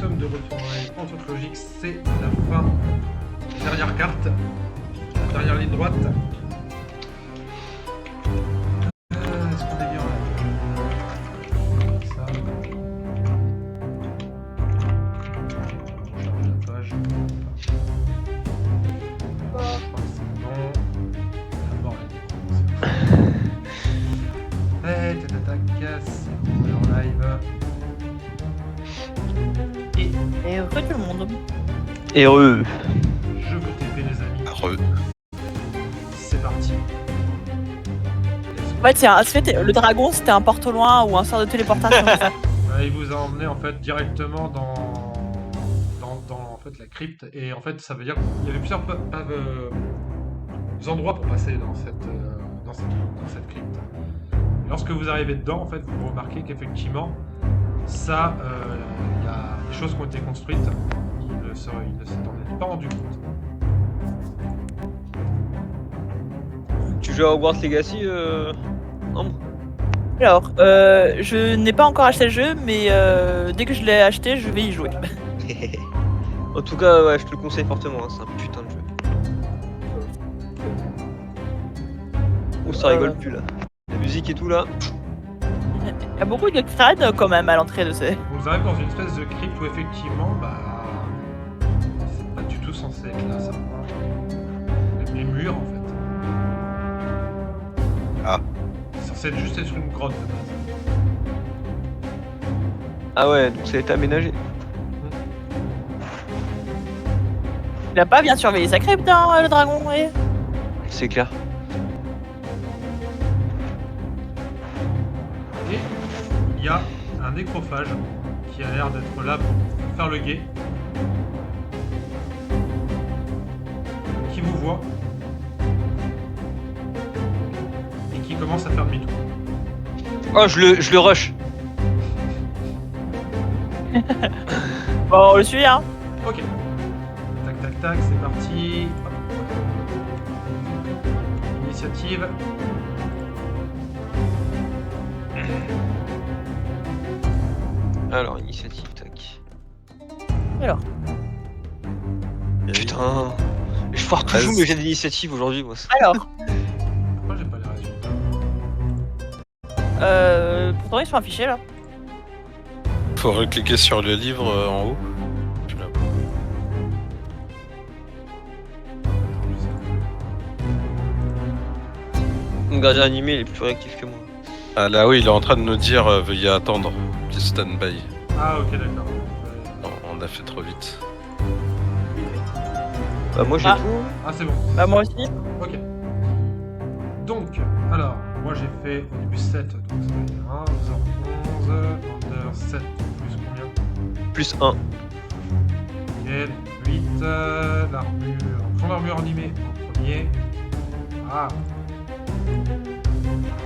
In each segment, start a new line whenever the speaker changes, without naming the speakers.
sommes de retour dans les pentes logiques, c'est la fin. Dernière carte, la dernière ligne droite. Est-ce qu'on est bien là? Ça. Charge la page. Je crois que c'est bon. La mort est tatac, c'est bon, on est en live.
Et heureux tout le monde.
Heureux.
Je vous TP les amis.
Heureux.
C'est parti.
En fait, le dragon c'était un porte au loin ou un sort de téléportation.
Il vous a emmené en fait directement dans en fait, la crypte et en fait ça veut dire qu'il y avait plusieurs endroits pour passer dans cette crypte. Lorsque vous arrivez dedans, en fait, vous remarquez qu'effectivement ça, il y a des choses qui ont été construites. Il ne s'en est pas rendu compte.
Tu joues à Hogwarts Legacy, Ambre?
Alors, je n'ai pas encore acheté le jeu, mais dès que je l'ai acheté, je vais y jouer.
En tout cas, ouais, je te le conseille fortement, hein, c'est un putain de jeu. Oh, ça rigole plus là. La musique et tout là.
Il y a beaucoup de crânes quand même à l'entrée de ces.
Vous arrivez dans une espèce de crypte où effectivement, c'est pas du tout censé être là, ça. Les murs en fait.
Ah.
C'est censé être juste être une grotte de base.
Ah ouais, donc ça a été aménagé.
Il a pas bien surveillé sa crypte, hein, le dragon, ouais.
C'est clair.
Et il y a un nécrophage qui a l'air d'être là pour faire le guet. Qui vous voit. Et qui commence à faire demi-tour.
Oh, je le rush.
Bon, on le suit, hein.
Ok. Tac, tac, tac, c'est parti. Hop. Initiative.
Alors, initiative, tac.
Alors.
Putain. Je vais voir que je joue mes jets d'initiative aujourd'hui, moi.
Alors,
Pourquoi j'ai pas les résultats?
pourtant ils sont affichés là.
Faut recliquer sur le livre en haut. Tu l'as.
Mon gardien animé, il est plus réactif que moi.
Ah là oui, il est en train de nous dire veuillez attendre. Petit stand-by.
Ah ok d'accord.
Non, on a fait trop vite.
Bah, moi j'ai
Ah.
tout.
Ah c'est bon.
Bah, moi aussi.
Ok. Donc, alors, moi j'ai fait au début 7, donc ça veut dire 1, 11, Under 7, plus combien?
Plus 1.
Nickel, 8, l'armure, son armure animée en premier. Ah.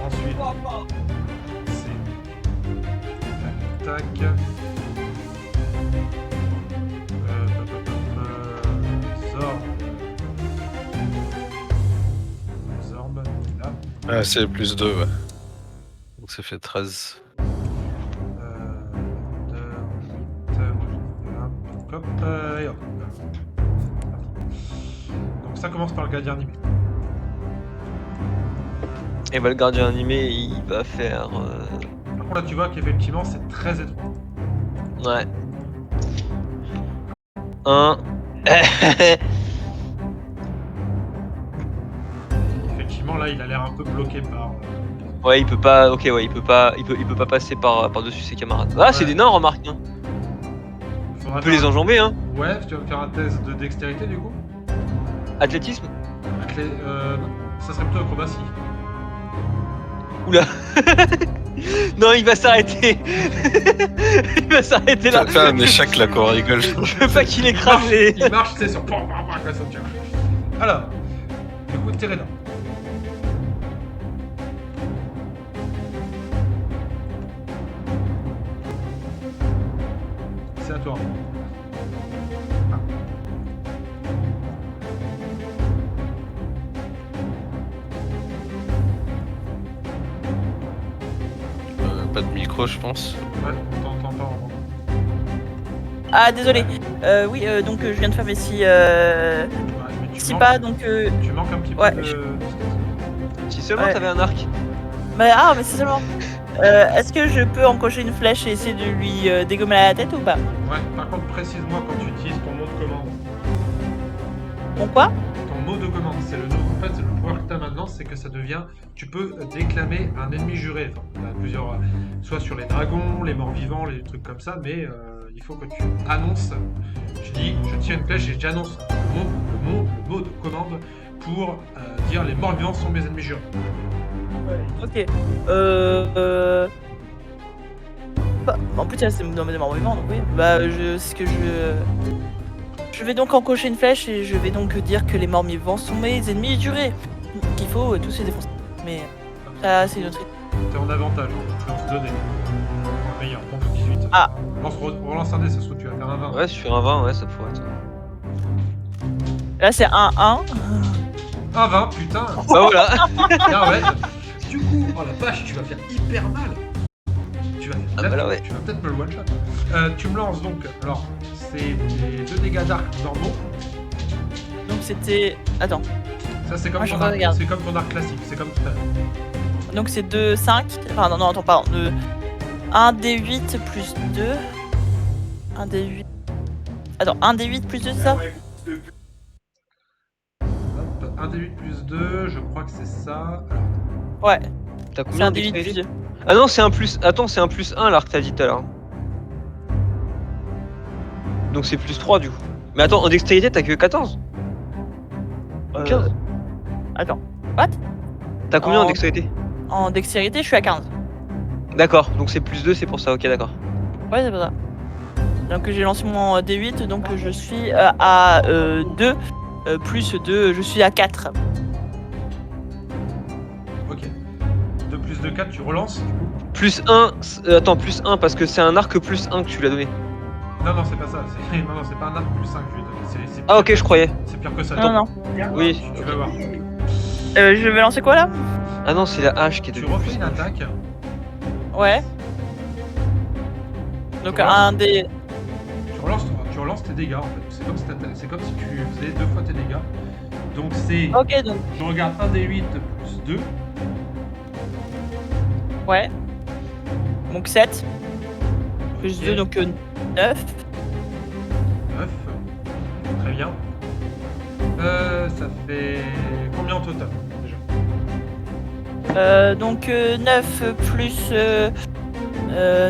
Ensuite, c'est tac tac. Zorb, là.
Ah, c'est plus 2, ouais. Donc ça fait 13.
Hop, et hop. Donc ça commence par le gardien animé.
Et bah, le gardien animé, il va faire.
Par contre là tu vois qu'effectivement c'est très étroit.
Ouais. 1.
Effectivement là il a l'air un peu bloqué par...
Ouais, il peut pas. Ok, ouais, il peut pas passer par-dessus ses camarades. Ah, c'est
Ouais.
des nains, remarque. Hein.
Faudra
On peut les
faire-
enjamber, hein.
Ouais, tu vas faire un test de dextérité du coup.
Athlétisme.
Non, ça serait plutôt acrobatie.
Oula. Non, il va s'arrêter. Il va s'arrêter là.
Ça fait un échec là qu'on rigole.
Je veux pas qu'il écrase les.
Il marche, c'est sur... Comme ça, tiens. Alors, du coup, Terena. C'est à toi. Ah.
Pas de micro, je pense.
Ouais, on t'entend pas.
Ah, désolé. Oui, donc je viens de faire mes
Ouais, mais tu
6
manques-
pas, donc...
Tu manques un petit peu
Ouais,
de...
Si seulement
Ouais.
t'avais un arc.
mais c'est seulement... Est-ce que je peux encocher une flèche et essayer de lui dégommer la tête ou pas?
Ouais, par contre, précise-moi quand tu utilises ton mot de commande.
Bon quoi?
Ton mot de commande, c'est le nom. En fait, le pouvoir que tu as maintenant, c'est que ça devient. Tu peux déclamer un ennemi juré. Enfin, il y a plusieurs. Soit sur les dragons, les morts vivants, les trucs comme ça, mais il faut que tu annonces. Tu dis, je tire une flèche et j'annonce le mot de commande pour dire les morts vivants sont mes ennemis jurés.
Ok. Bah, en plus, c'est dans mes morts vivants, donc oui. Bah, je vais donc encocher une flèche et je vais donc dire que les morts vivants sont mes ennemis jurés. Qu'il faut tous les défoncer. Mais ça, c'est une autre.
T'es en avantage, tu lances 2 dés. Pour le meilleur, donc 18.
Ah.
Relance un dé, ça se trouve, tu vas faire un 20.
Ouais, sur un 20, ouais, ça pourrait être.
Là, c'est 1-1.
Un 20, putain.
Bah voilà.
Bien, ouais. Du coup, oh la vache, tu vas faire hyper mal. Tu vas,
Ah bah là, ouais.
tu vas peut-être me le one-shot. Tu me lances donc, alors, c'est les 2 dégâts d'arc normaux.
Donc, c'était. Attends.
Ça, c'est comme,
Moi, je
ton arc,
regarde.
c'est comme ton arc classique, c'est comme tout à l'heure.
Donc, c'est 2-5. Enfin, non, attends, pardon. 1 D8 plus 2. 1 D8. Attends, 1 D8 plus 2, c'est ça?
Hop, 1 d 8 plus 2, je crois que c'est ça. Alors,
Ouais,
T'as
c'est
combien
un
en
D8 plus
dextérité
2.
Ah non, c'est un plus. Attends, c'est un plus 1 l'arc, t'as dit tout à l'heure. Donc c'est plus 3 du coup. Mais attends, en dextérité, t'as que 14 ou 15.
Attends. What?
T'as combien en
en-
dextérité?
En dextérité, je suis à 15.
D'accord, donc c'est plus 2, c'est pour ça, ok, d'accord.
Ouais, c'est pas ça. Donc, j'ai lancé mon D8, donc je suis à 2. Plus 2, je suis à 4.
ok. 2 plus 2, 4, tu relances, du coup.
Plus 1, attends, plus 1 parce que c'est un arc plus 1 que tu lui as donné.
Non, non, c'est pas ça. Non, c'est pas un arc plus 5 que je lui ai donné. C'est
Ah
pire
ok,
que-
je croyais.
C'est pire que ça.
Non, non.
Oui.
Tu vas voir.
Je vais lancer quoi là?
Ah non, c'est la hache qui est
Tu
devenue
refais
plus
une
1.
attaque.
Ouais. Donc,
Relances.
un D.
Tu relances tes dégâts en fait. C'est comme si tu faisais 2 fois tes dégâts. Donc c'est.
Ok, donc.
Je regarde 1 d 8 plus 2.
Ouais. Donc 7. Plus
Ok.
2, donc 9.
9. Très bien. Ça fait combien en total déjà?
Donc 9 plus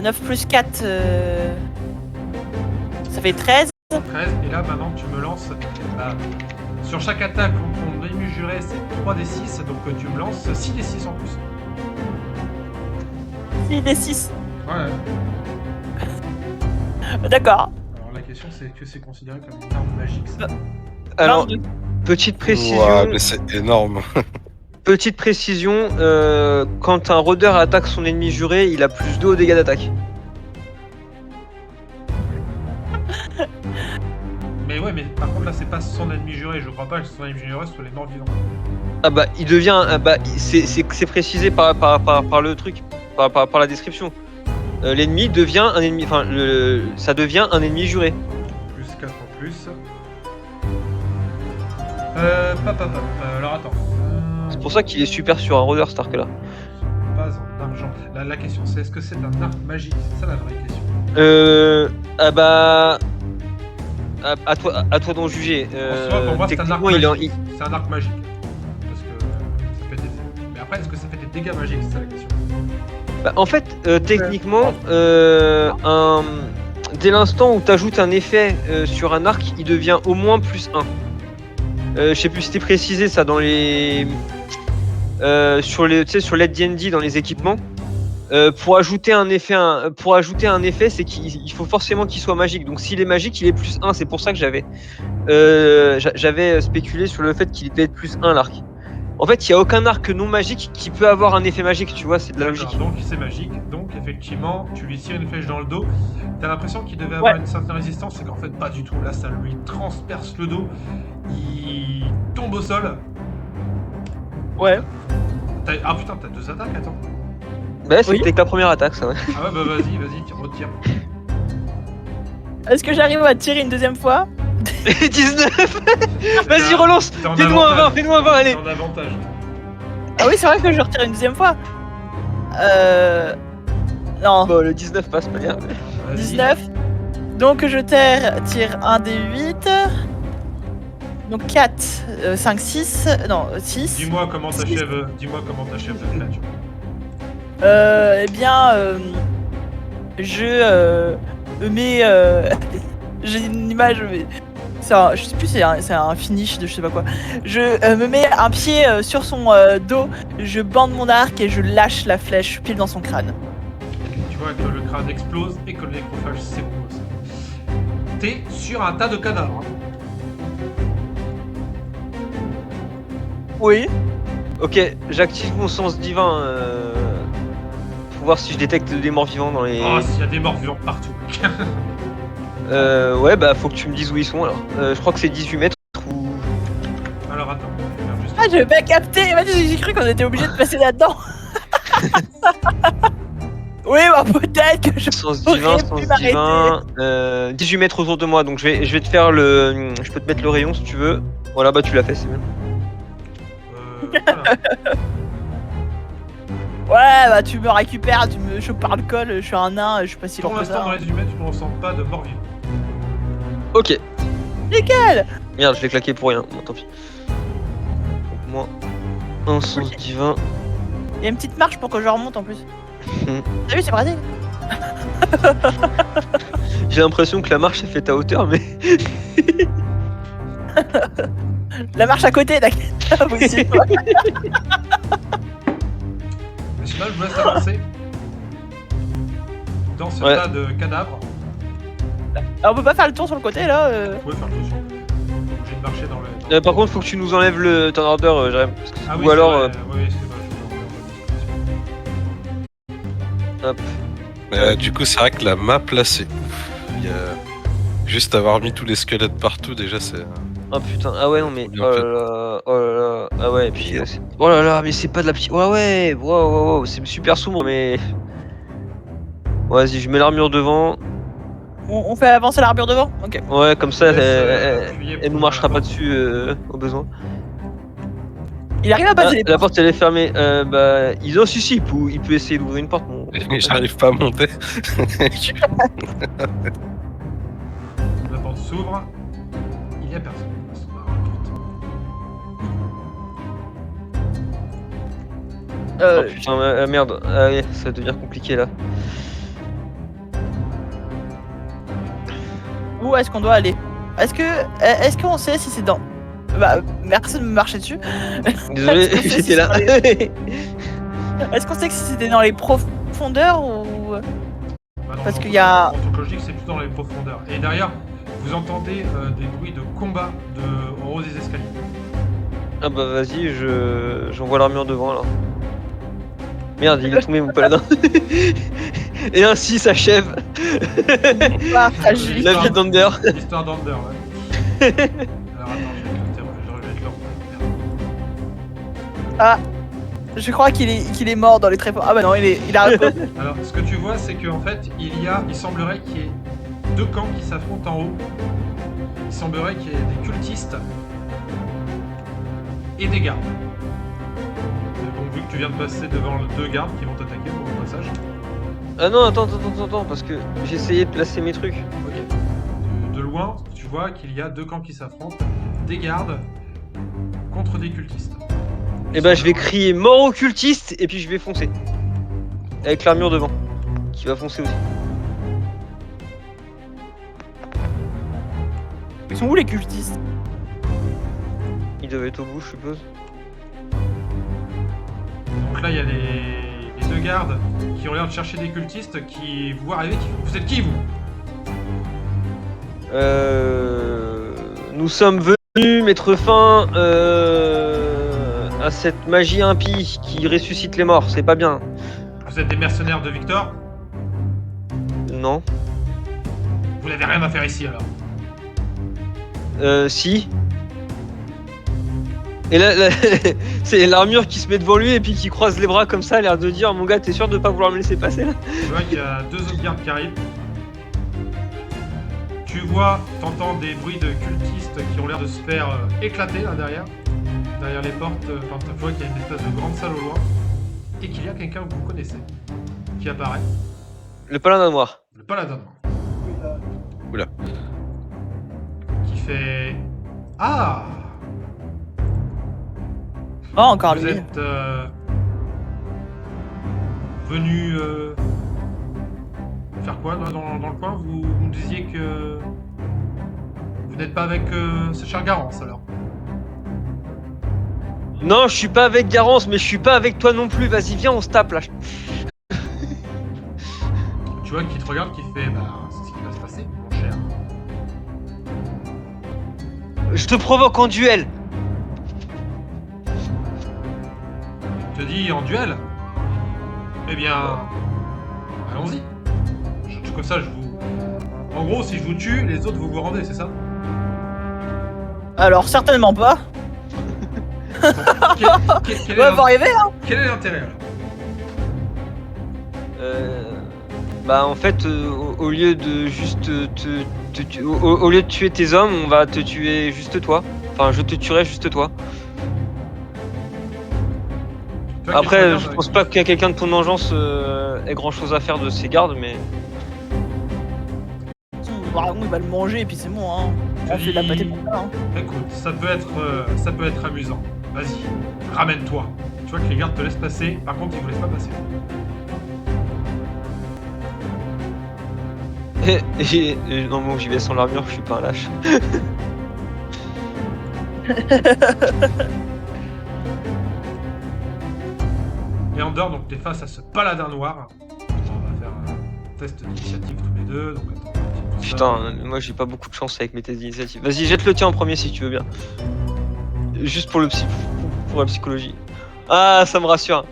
9 plus 4 ça fait 13.
13. Et là maintenant tu me lances. Sur chaque attaque, ton ennemi juré c'est 3 d 6. Donc tu me lances 6 d 6 en plus.
6 des 6.
Ouais.
D'accord.
Alors la question c'est que c'est considéré comme une arme magique ça.
Alors,
22.
petite précision.
Ouah, mais c'est énorme.
Petite précision, quand un rôdeur attaque son ennemi juré, il a plus 2 au dégâts d'attaque.
Mais ouais, mais par contre là c'est pas son ennemi juré. Je crois pas que son ennemi juré soit les morts vivants.
Ah bah il devient, c'est précisé par le truc, par la description. L'ennemi devient un ennemi, enfin ça devient un ennemi juré.
Plus 4 en plus. Alors attends.
C'est pour ça qu'il est super sur un rôdeur cet arc là.
Pas en argent. La question c'est est-ce que c'est un arc magique? C'est ça la vraie question.
Ah bah à toi d'en juger.
En soi, pour moi c'est un arc
Techniquement il est en-
magique. C'est un arc magique. Parce que ça fait des. Mais après est-ce que ça fait des dégâts magiques? C'est ça la question.
Bah, en fait, techniquement, dès l'instant où tu ajoutes un effet sur un arc, il devient au moins plus 1. Je sais plus si c'était précisé ça dans les. Sur l'aide D&D dans les équipements. Pour ajouter un effet, c'est qu'il faut forcément qu'il soit magique. Donc s'il est magique, il est plus 1. C'est pour ça que j'avais spéculé sur le fait qu'il devait être plus 1 l'arc. En fait, il n'y a aucun arc non magique qui peut avoir un effet magique, tu vois, c'est de la
D'accord,
logique.
donc c'est magique. Donc effectivement, tu lui tires une flèche dans le dos. T'as l'impression qu'il devait avoir une certaine résistance, et qu'en fait pas du tout. Là, ça lui transperce le dos. Il tombe au sol.
Ouais.
Ah putain, t'as 2 attaques, attends.
Bah, c'était
Oui.
que la première attaque, ça, ouais.
Ah ouais, bah vas-y, tu retires.
Est-ce que j'arrive à tirer une deuxième fois?
19. Vas-y,
Là,
relance.
t'es en
Fais-nous un 20,
avantage.
fais-nous un 20, allez.
T'es en avantage.
Ah oui, c'est vrai que je retire une deuxième fois. Non,
Bon, le 19 passe pas bien.
Vas-y.
19. Donc je tire un des 8. Donc 4, 5, 6. Non, 6.
Dis-moi comment t'achèves la créature.
Eh bien, je me mets. J'ai une image, mais. Je sais plus, c'est un finish de je sais pas quoi. Je me mets un pied sur son dos, je bande mon arc et je lâche la flèche pile dans son crâne.
Tu vois que le crâne explose et que le nécrophage s'épose. T'es sur un tas de cadavres.
Oui.
Ok, j'active mon sens divin. Pour voir si je détecte des morts vivants dans les.
Oh, s'il y a des morts vivants partout.
Ouais, bah faut que tu me dises où ils sont alors. Je crois que c'est 18 mètres ou.
Alors attends, je vais faire juste.
Ah, j'avais pas capté. J'ai cru qu'on était obligé de passer là-dedans. Oui, bah peut-être que je.
Sens
Aurait
divin,
pu
sens
m'arrêter.
divin. 18 mètres autour de moi, donc je vais te faire le. Je peux te mettre le rayon si tu veux. Voilà, bah tu l'as fait, c'est bien.
Voilà.
Ouais, bah tu me récupères, tu me chopes par le col. Je suis un nain, je suis pas si
Pour
loin que
l'instant,
ça.
dans les 18 mètres, tu ne ressens pas de morts vivants.
Ok.
Nickel.
Merde, je l'ai claqué pour rien. Bon, tant pis. Donc, moi, un sens divin.
Il y a une petite marche pour que je remonte en plus.
Hmm.
T'as vu, c'est pratique.
J'ai l'impression que la marche est faite à hauteur, mais.
La marche à côté, d'accord. Oui, c'est toi.
Mais sinon, je vous laisse avancer dans ce
Ouais.
tas de cadavres.
Alors, on peut pas faire le tour sur le côté là
Vous pouvez faire le tour. J'ai marché dans le.
Par contre, faut que tu nous enlèves le turn order, Jérém. Parce que-
Ah oui,
Ou alors.
Oui, c'est vrai, je vous
Hop.
Du coup, c'est vrai que la map là, c'est ouf. Il y a... Juste avoir mis tous les squelettes partout, déjà, c'est.
Oh putain, ah ouais, non mais.
Bien
Oh
fait.
là là, oh là là. Ah ouais, et puis. Oh là là, mais c'est pas de la petite. Ouais, ouais, wow, wow, wow, c'est super sombre, mais. Vas-y, je mets l'armure devant.
on fait avancer l'armure devant. Ok.
Ouais, comme ça,
laisse,
elle
appuyer
nous
pour
marchera
la
pas
porte.
dessus au besoin.
Il arrive à
Ah,
passer les
la
portes.
porte elle est fermée. Bah, il peut essayer d'ouvrir une porte.
Mais j'arrive pas à monter.
La porte s'ouvre. Il y a personne. On va voir la porte.
Oh putain, merde. Ah ouais, ça va devenir compliqué là.
Où est-ce qu'on doit aller? Est-ce qu'on sait si c'est dans. Bah, merci de me marcher dessus.
Désolé,
Est-ce que c'est
j'étais là.
Est-ce qu'on sait que si c'était dans les profondeurs ou.
Bah non,
Parce
non,
qu'il y a-
En logique, c'est plutôt dans les profondeurs. Et derrière, vous entendez des bruits de combat au haut des escaliers.
Ah bah vas-y, j'envoie l'armure devant alors. Merde, il est tombé mon paladin. Et ainsi s'achève
Ah, tragique.
la vie d'Under.
L'histoire d'Ander, ouais. Alors attends, je vais le
Ah, je crois qu'il est mort dans les tréfonds. Ah bah non, il a repos.
Alors, ce que tu vois, c'est qu'en fait, il semblerait qu'il y ait deux camps qui s'affrontent en haut. Il semblerait qu'il y ait des cultistes et des gardes. Mais bon, vu que tu viens de passer devant les deux gardes qui vont t'attaquer au passage,
Ah non, attends, parce que j'ai essayé de placer mes trucs.
ok. De loin, tu vois qu'il y a deux camps qui s'affrontent, des gardes contre des cultistes.
Et bah je vais crier mort aux cultistes et puis je vais foncer. Avec l'armure devant. Qui va foncer aussi.
Ils sont où les cultistes?
Il devait être au bout, je suppose.
Donc là, il y a les deux gardes qui ont l'air de chercher des cultistes qui vous voient arriver. Vous êtes qui, vous?
Nous sommes venus mettre fin à cette magie impie qui ressuscite les morts. C'est pas bien.
Vous êtes des mercenaires de Victor?
Non.
Vous n'avez rien à faire ici, alors.
Si. Et là, c'est l'armure qui se met devant lui et puis qui croise les bras comme ça, a l'air de dire mon gars, t'es sûr de pas vouloir me laisser passer là?
Tu vois qu'il y a deux autres gardes qui arrivent. Tu vois, t'entends des bruits de cultistes qui ont l'air de se faire éclater là derrière. Derrière les portes, enfin, tu vois qu'il y a une espèce de grande salle au loin. Et qu'il y a quelqu'un que vous connaissez qui apparaît.
Le paladin noir.
Le paladin.
Oula.
Qui fait... Ah!
Oh, encore
Vous
lui.
êtes venu faire quoi dans le coin? Vous me disiez que vous n'êtes pas avec ce cher Garance alors.
Non, je suis pas avec Garance, mais je suis pas avec toi non plus. Vas-y, viens, on se tape là.
Tu vois qu'il te regarde, qui fait bah c'est ce qui va se passer, mon cher.
Je te provoque en duel.
Je te dis en duel. Eh bien, allons-y. Comme ça, je vous. En gros, si je vous tue, les autres vous vous rendez, c'est ça?
Alors, certainement pas.
Quel
Ouais, faut arriver, hein.
quel est l'intérêt alors?
Bah en fait, au lieu de juste au lieu de tuer tes hommes, on va te tuer juste toi. Enfin, je te tuerai juste toi.
Toi qui
Après,
regardes
je
avec-
pense pas qu'il y a quelqu'un de ton engeance ait grand chose à faire de ses gardes, mais
Le dragon, il va le manger et puis c'est bon, hein. On fait de la pâté pour ça, hein.
Écoute, ça peut être amusant. Vas-y, ramène-toi. Tu vois que les gardes te laissent passer, par contre ils vous laissent pas passer.
non, bon, j'y vais sans l'armure, je suis pas un lâche.
Et Andor, donc t'es face à ce paladin noir. On va faire un test d'initiative tous les deux. Donc attends, un petit peu ça.
Putain, moi j'ai pas beaucoup de chance avec mes tests d'initiative. Vas-y, jette le tien en premier si tu veux bien. Juste pour pour la psychologie. Ah, ça me rassure.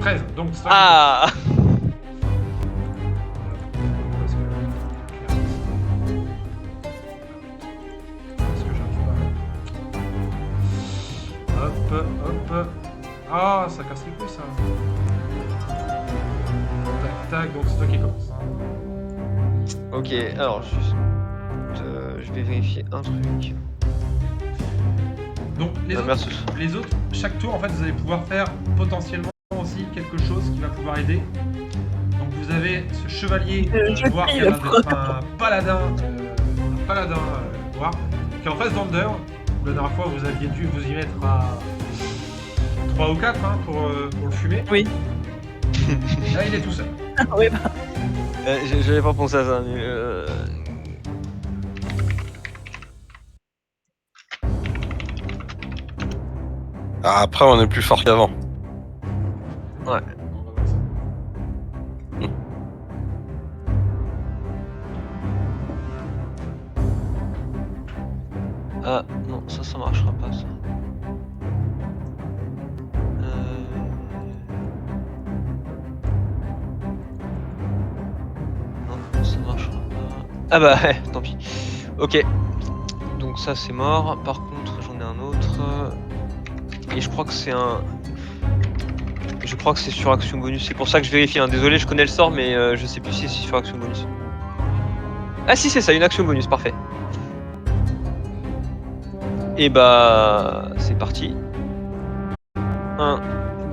13, donc c'est toi qui
Ah.
Parce que j'arrive pas. Hop. Ah, ça casse les couilles ça. Tac, donc c'est toi qui commence.
Ok, alors juste, je vais vérifier un truc.
Donc les
Ah,
autres,
merci.
chaque tour en fait vous allez pouvoir faire potentiellement aussi quelque chose qui va pouvoir aider. Donc vous avez ce chevalier
Je
noir qui
crie,
a l'air
le
d'être un paladin noir qui est en face d'Ander. La dernière fois vous aviez dû vous y mettre à 3 ou 4 hein, pour le fumer.
Oui.
Là il est tout seul.
Oui, bah,
J'avais pas pensé à ça, mais
Ah, après, on est plus fort qu'avant.
On
Ouais.
va voir ça.
Ah non, ça marchera pas ça. Non, ça marchera pas. Ah bah tant pis. Ok. Donc ça c'est mort. Par contre j'en ai un autre. Et je crois que c'est un. Je crois que c'est sur action bonus. C'est pour ça que je vérifie. Hein. Désolé, je connais le sort, mais je sais plus si c'est sur action bonus. Ah si c'est ça, une action bonus, parfait. Et bah c'est parti. 1,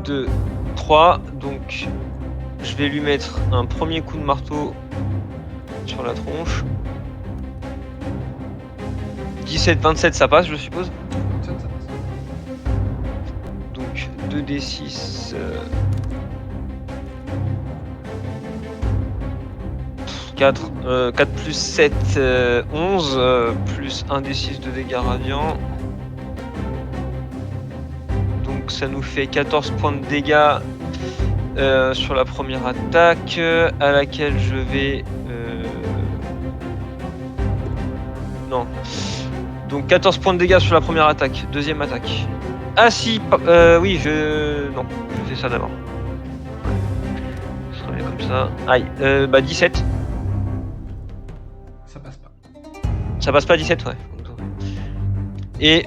2, 3. Donc je vais lui mettre un premier coup de marteau sur la tronche. 17, 27 ça passe je suppose.
Ça passe.
Donc 2d6. 4 plus 7, 11, plus 1d6 de dégâts radiants. Donc ça nous fait 14 points de dégâts sur la première attaque, à laquelle je vais... Non. Donc 14 points de dégâts sur la première attaque, deuxième attaque. Ah si, oui, non, je fais ça d'abord. Ce sera bien comme ça. Aïe, bah 17.
Ça passe pas.
Ça passe pas 17, ouais. Et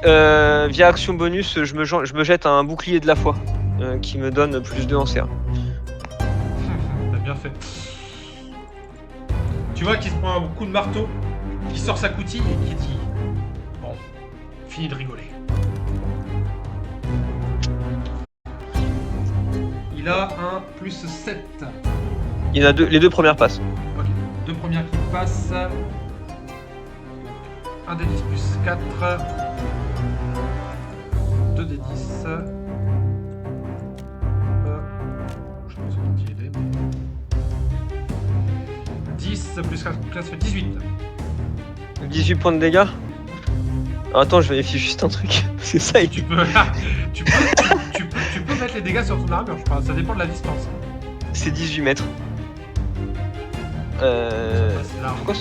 via action bonus, je me jette un bouclier de la foi qui me donne plus 2 en CA.
T'as bien fait. Tu vois qu'il se prend un coup de marteau, qui sort sa coutille et qui dit bon, fini de rigoler. Il a un plus 7.
Il y en a deux, les deux premières passent.
Ok, deux premières qui passent. Un des 10 plus 4. 2 des 10. Je pense qu'on y aider. 10 plus 4, ça fait 18.
18 points de dégâts. Alors, attends, je vérifie juste un truc. C'est ça, il
Tu peux, tu peux mettre les dégâts sur ton armure, je crois. Ça dépend de la distance.
c'est 18 mètres.
C'est large.
Pourquoi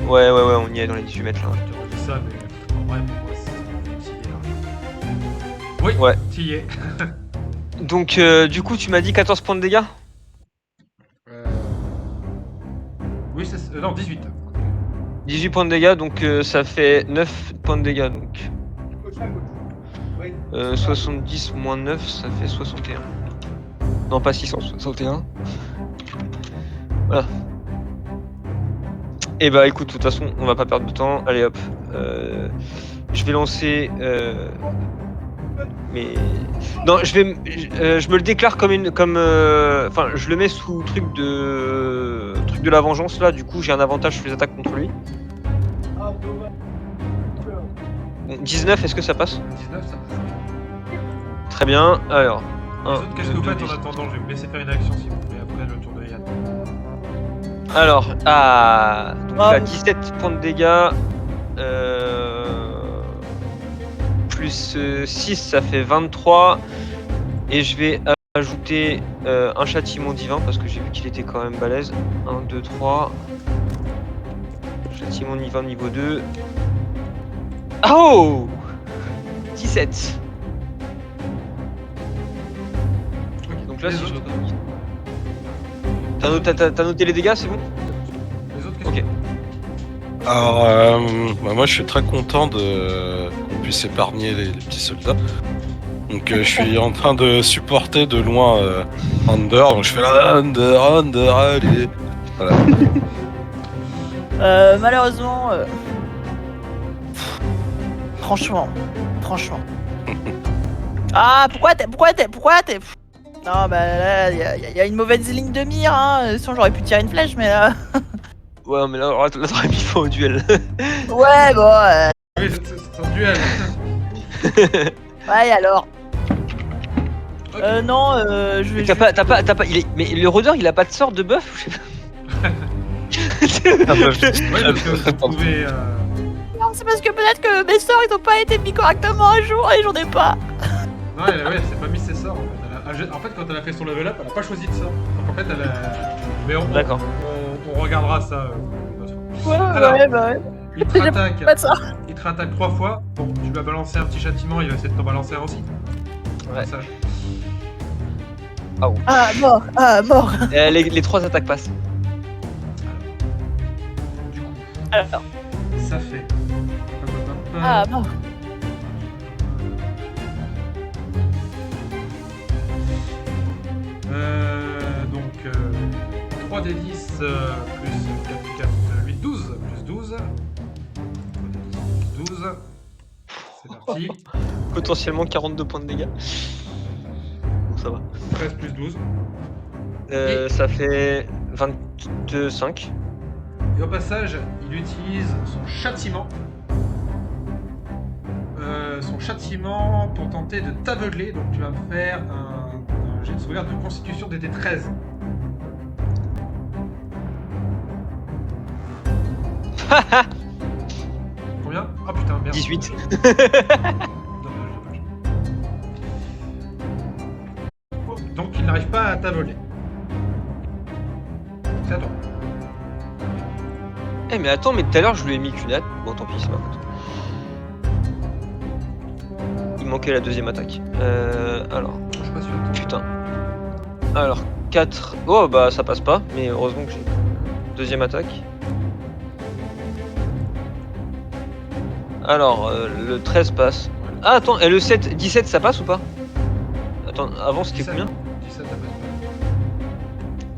ouais, on y est dans les 18 mètres là.
Je te redis ça, mais en vrai, pour moi, c'est large. Oui,
Ouais.
tu y es.
Donc, du coup, tu m'as dit 14 points de dégâts.
Oui, c'est... non, 18.
18 points de dégâts, donc ça fait 9 points de dégâts. Donc 70 moins 9, ça fait 61. Non, pas 661. Voilà. Et bah écoute, de toute façon, on va pas perdre de temps. Allez hop. Je vais lancer. Mais non, je me le déclare comme une, enfin, je le mets sous truc de la vengeance là. Du coup, j'ai un avantage sur les attaques contre lui. Bon, 19, est-ce que ça passe?
19, ça passe.
Très bien. Alors,
Les
1,
autres, qu'est-ce que vous faites en attendant? Je vais vous laisser faire une action si vous voulez après le tour de Yann.
alors, donc là, 17 points de dégâts. Plus 6, ça fait 23. Et je vais ajouter un châtiment divin parce que j'ai vu qu'il était quand même balèze. 1, 2, 3. Châtiment divin niveau 2. Oh 17.
Ok.
Donc là,
les
si je
autres,
T'as noté les dégâts, c'est bon?
les autres, qu'est-ce
Ok.
Alors, bah, moi je suis très content qu'on puisse épargner les petits soldats. Donc je suis en train de supporter de loin Under, donc je fais la Under, allez. Voilà.
Malheureusement, franchement. Ah, pourquoi t'es Non, bah là, y a une mauvaise ligne de mire, hein. Sinon, j'aurais pu tirer une flèche, mais là.
Ouais, mais là t'aurais mis fin au duel.
Ouais, bon.
Oui, c'est un duel.
Ouais, alors.
Ok.
Non, je vais.
T'as pas. Mais le rôdeur, il a pas de sort de buff ou je sais pas.
Oui, parce que vous pouvez...
Non, c'est parce que peut-être que mes sorts ils ont pas été mis correctement à jour et j'en ai pas.
Non, elle s'est pas mis ses sorts. En fait, quand elle a fait son level up, elle a pas choisi de sort. Donc en fait, elle a... Mais
D'accord.
on regardera ça une autre fois.
Ouais,
Alors,
ouais.
il te rattaque.
Pas de sort.
Il te rattaque 3 fois. Bon, tu vas balancer un petit châtiment, il va essayer de t'en balancer un aussi.
Ouais.
Ça.
Ah, mort.
Les 3 attaques passent.
Du coup,
Alors,
ça fait...
mort.
Donc 3 des 10 plus 4 plus 4, 8, 12 plus 12. 3 des 10 plus 12. C'est parti.
Potentiellement 42 points de dégâts. Bon, ça va.
13 plus 12.
Ça fait 25.
Et au passage, il utilise son châtiment. Son châtiment pour tenter de t'aveugler. Donc tu vas me faire un jet de sauvegarde de constitution des D13. Combien? Oh putain, merde.
18.
Dommage. Donc il n'arrive pas à t'aveugler. C'est à toi.
Eh mais attends, mais tout à l'heure je lui ai mis qu'une attaque. Bon tant pis, c'est ma faute. Il manquait la deuxième attaque. Alors,
Je suis pas sûr.
putain. Alors, 4. Oh bah ça passe pas, mais heureusement que j'ai. Deuxième attaque. Alors, le 13 passe. Ah attends, et le 7, 17 ça passe ou pas? Attends, avant c'était
17.
combien?
17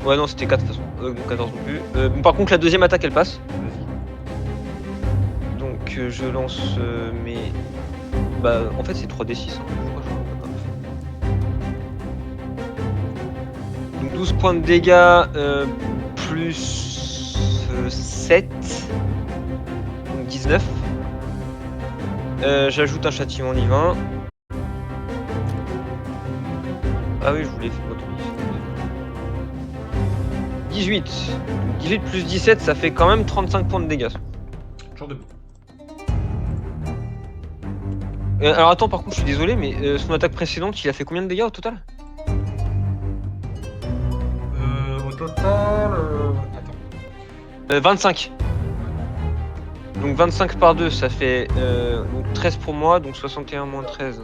à
Ouais, non, c'était 4 de toute façon. Donc 14 non plus. Par contre, la deuxième attaque, elle passe.
Vas-y.
Donc je lance mes... Bah, en fait, c'est 3d6. Hein. Pourquoi je... Donc 12 points de dégâts plus 7. Donc 19. J'ajoute un châtiment divin. Ah oui, je voulais faire votre 18. 18 plus 17, ça fait quand même 35 points de dégâts.
Toujours debout.
Alors attends, par contre, je suis désolé, mais son attaque précédente, il a fait combien de dégâts au total?
Au total. Attends.
25. Donc 25 par 2, ça fait donc 13 pour moi, donc 61 moins 13.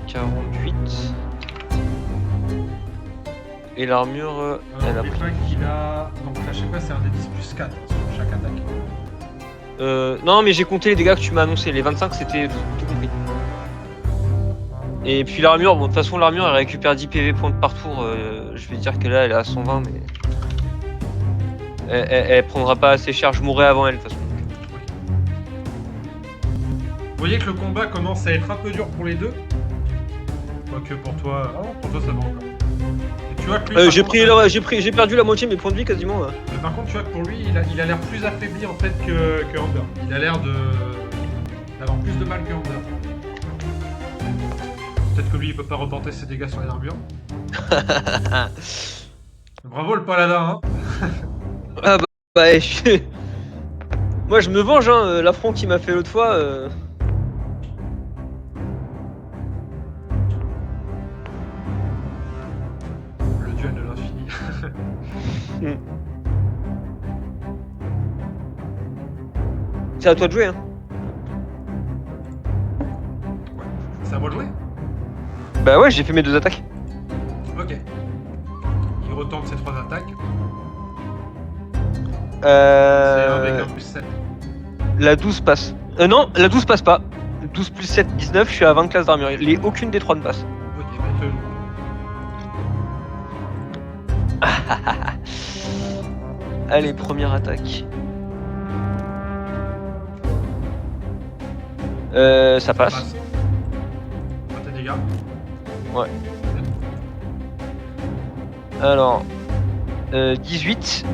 48. Et l'armure, elle a
N'oublie
pris.
pas qu'il a. Donc à chaque fois, c'est un D10 plus 4 sur chaque attaque.
Non, mais j'ai compté les dégâts que tu m'as annoncé. Les 25, c'était tout compris. Et puis l'armure, bon, de toute façon, l'armure, elle récupère 10 PV points par tour. Je vais dire que là, elle est à 120, mais. Elle prendra pas assez cher. Je mourrai avant elle, de toute façon.
Vous voyez que le combat commence à être un peu dur pour les deux. Quoique pour toi. Ah, pour toi, ça va encore. Et tu vois que lui, par contre,
J'ai perdu la moitié de mes points de vie quasiment.
mais par contre, tu vois que pour lui, il a l'air plus affaibli en fait que Amber. Il a l'air d'avoir plus de mal que Amber. Peut-être que lui, il peut pas reporter ses dégâts sur les armures. Bravo le paladin, hein.
Ah bah moi je me venge, hein, l'affront qu'il m'a fait l'autre fois.
Le duel de l'infini.
C'est à toi de jouer, hein.
C'est à moi de jouer?
Bah ouais, j'ai fait mes 2 attaques.
Ok. Il retente ses 3 attaques. C'est avec un plus 7.
La 12 passe. Non, la 12 passe pas. 12 plus 7, 19, je suis à 20 classes d'armure. Aucune des 3 ne passe.
Ok, bah il te joue.
Allez, première attaque. Ça passe.
Pas tes dégâts.
Ouais. Alors, 18.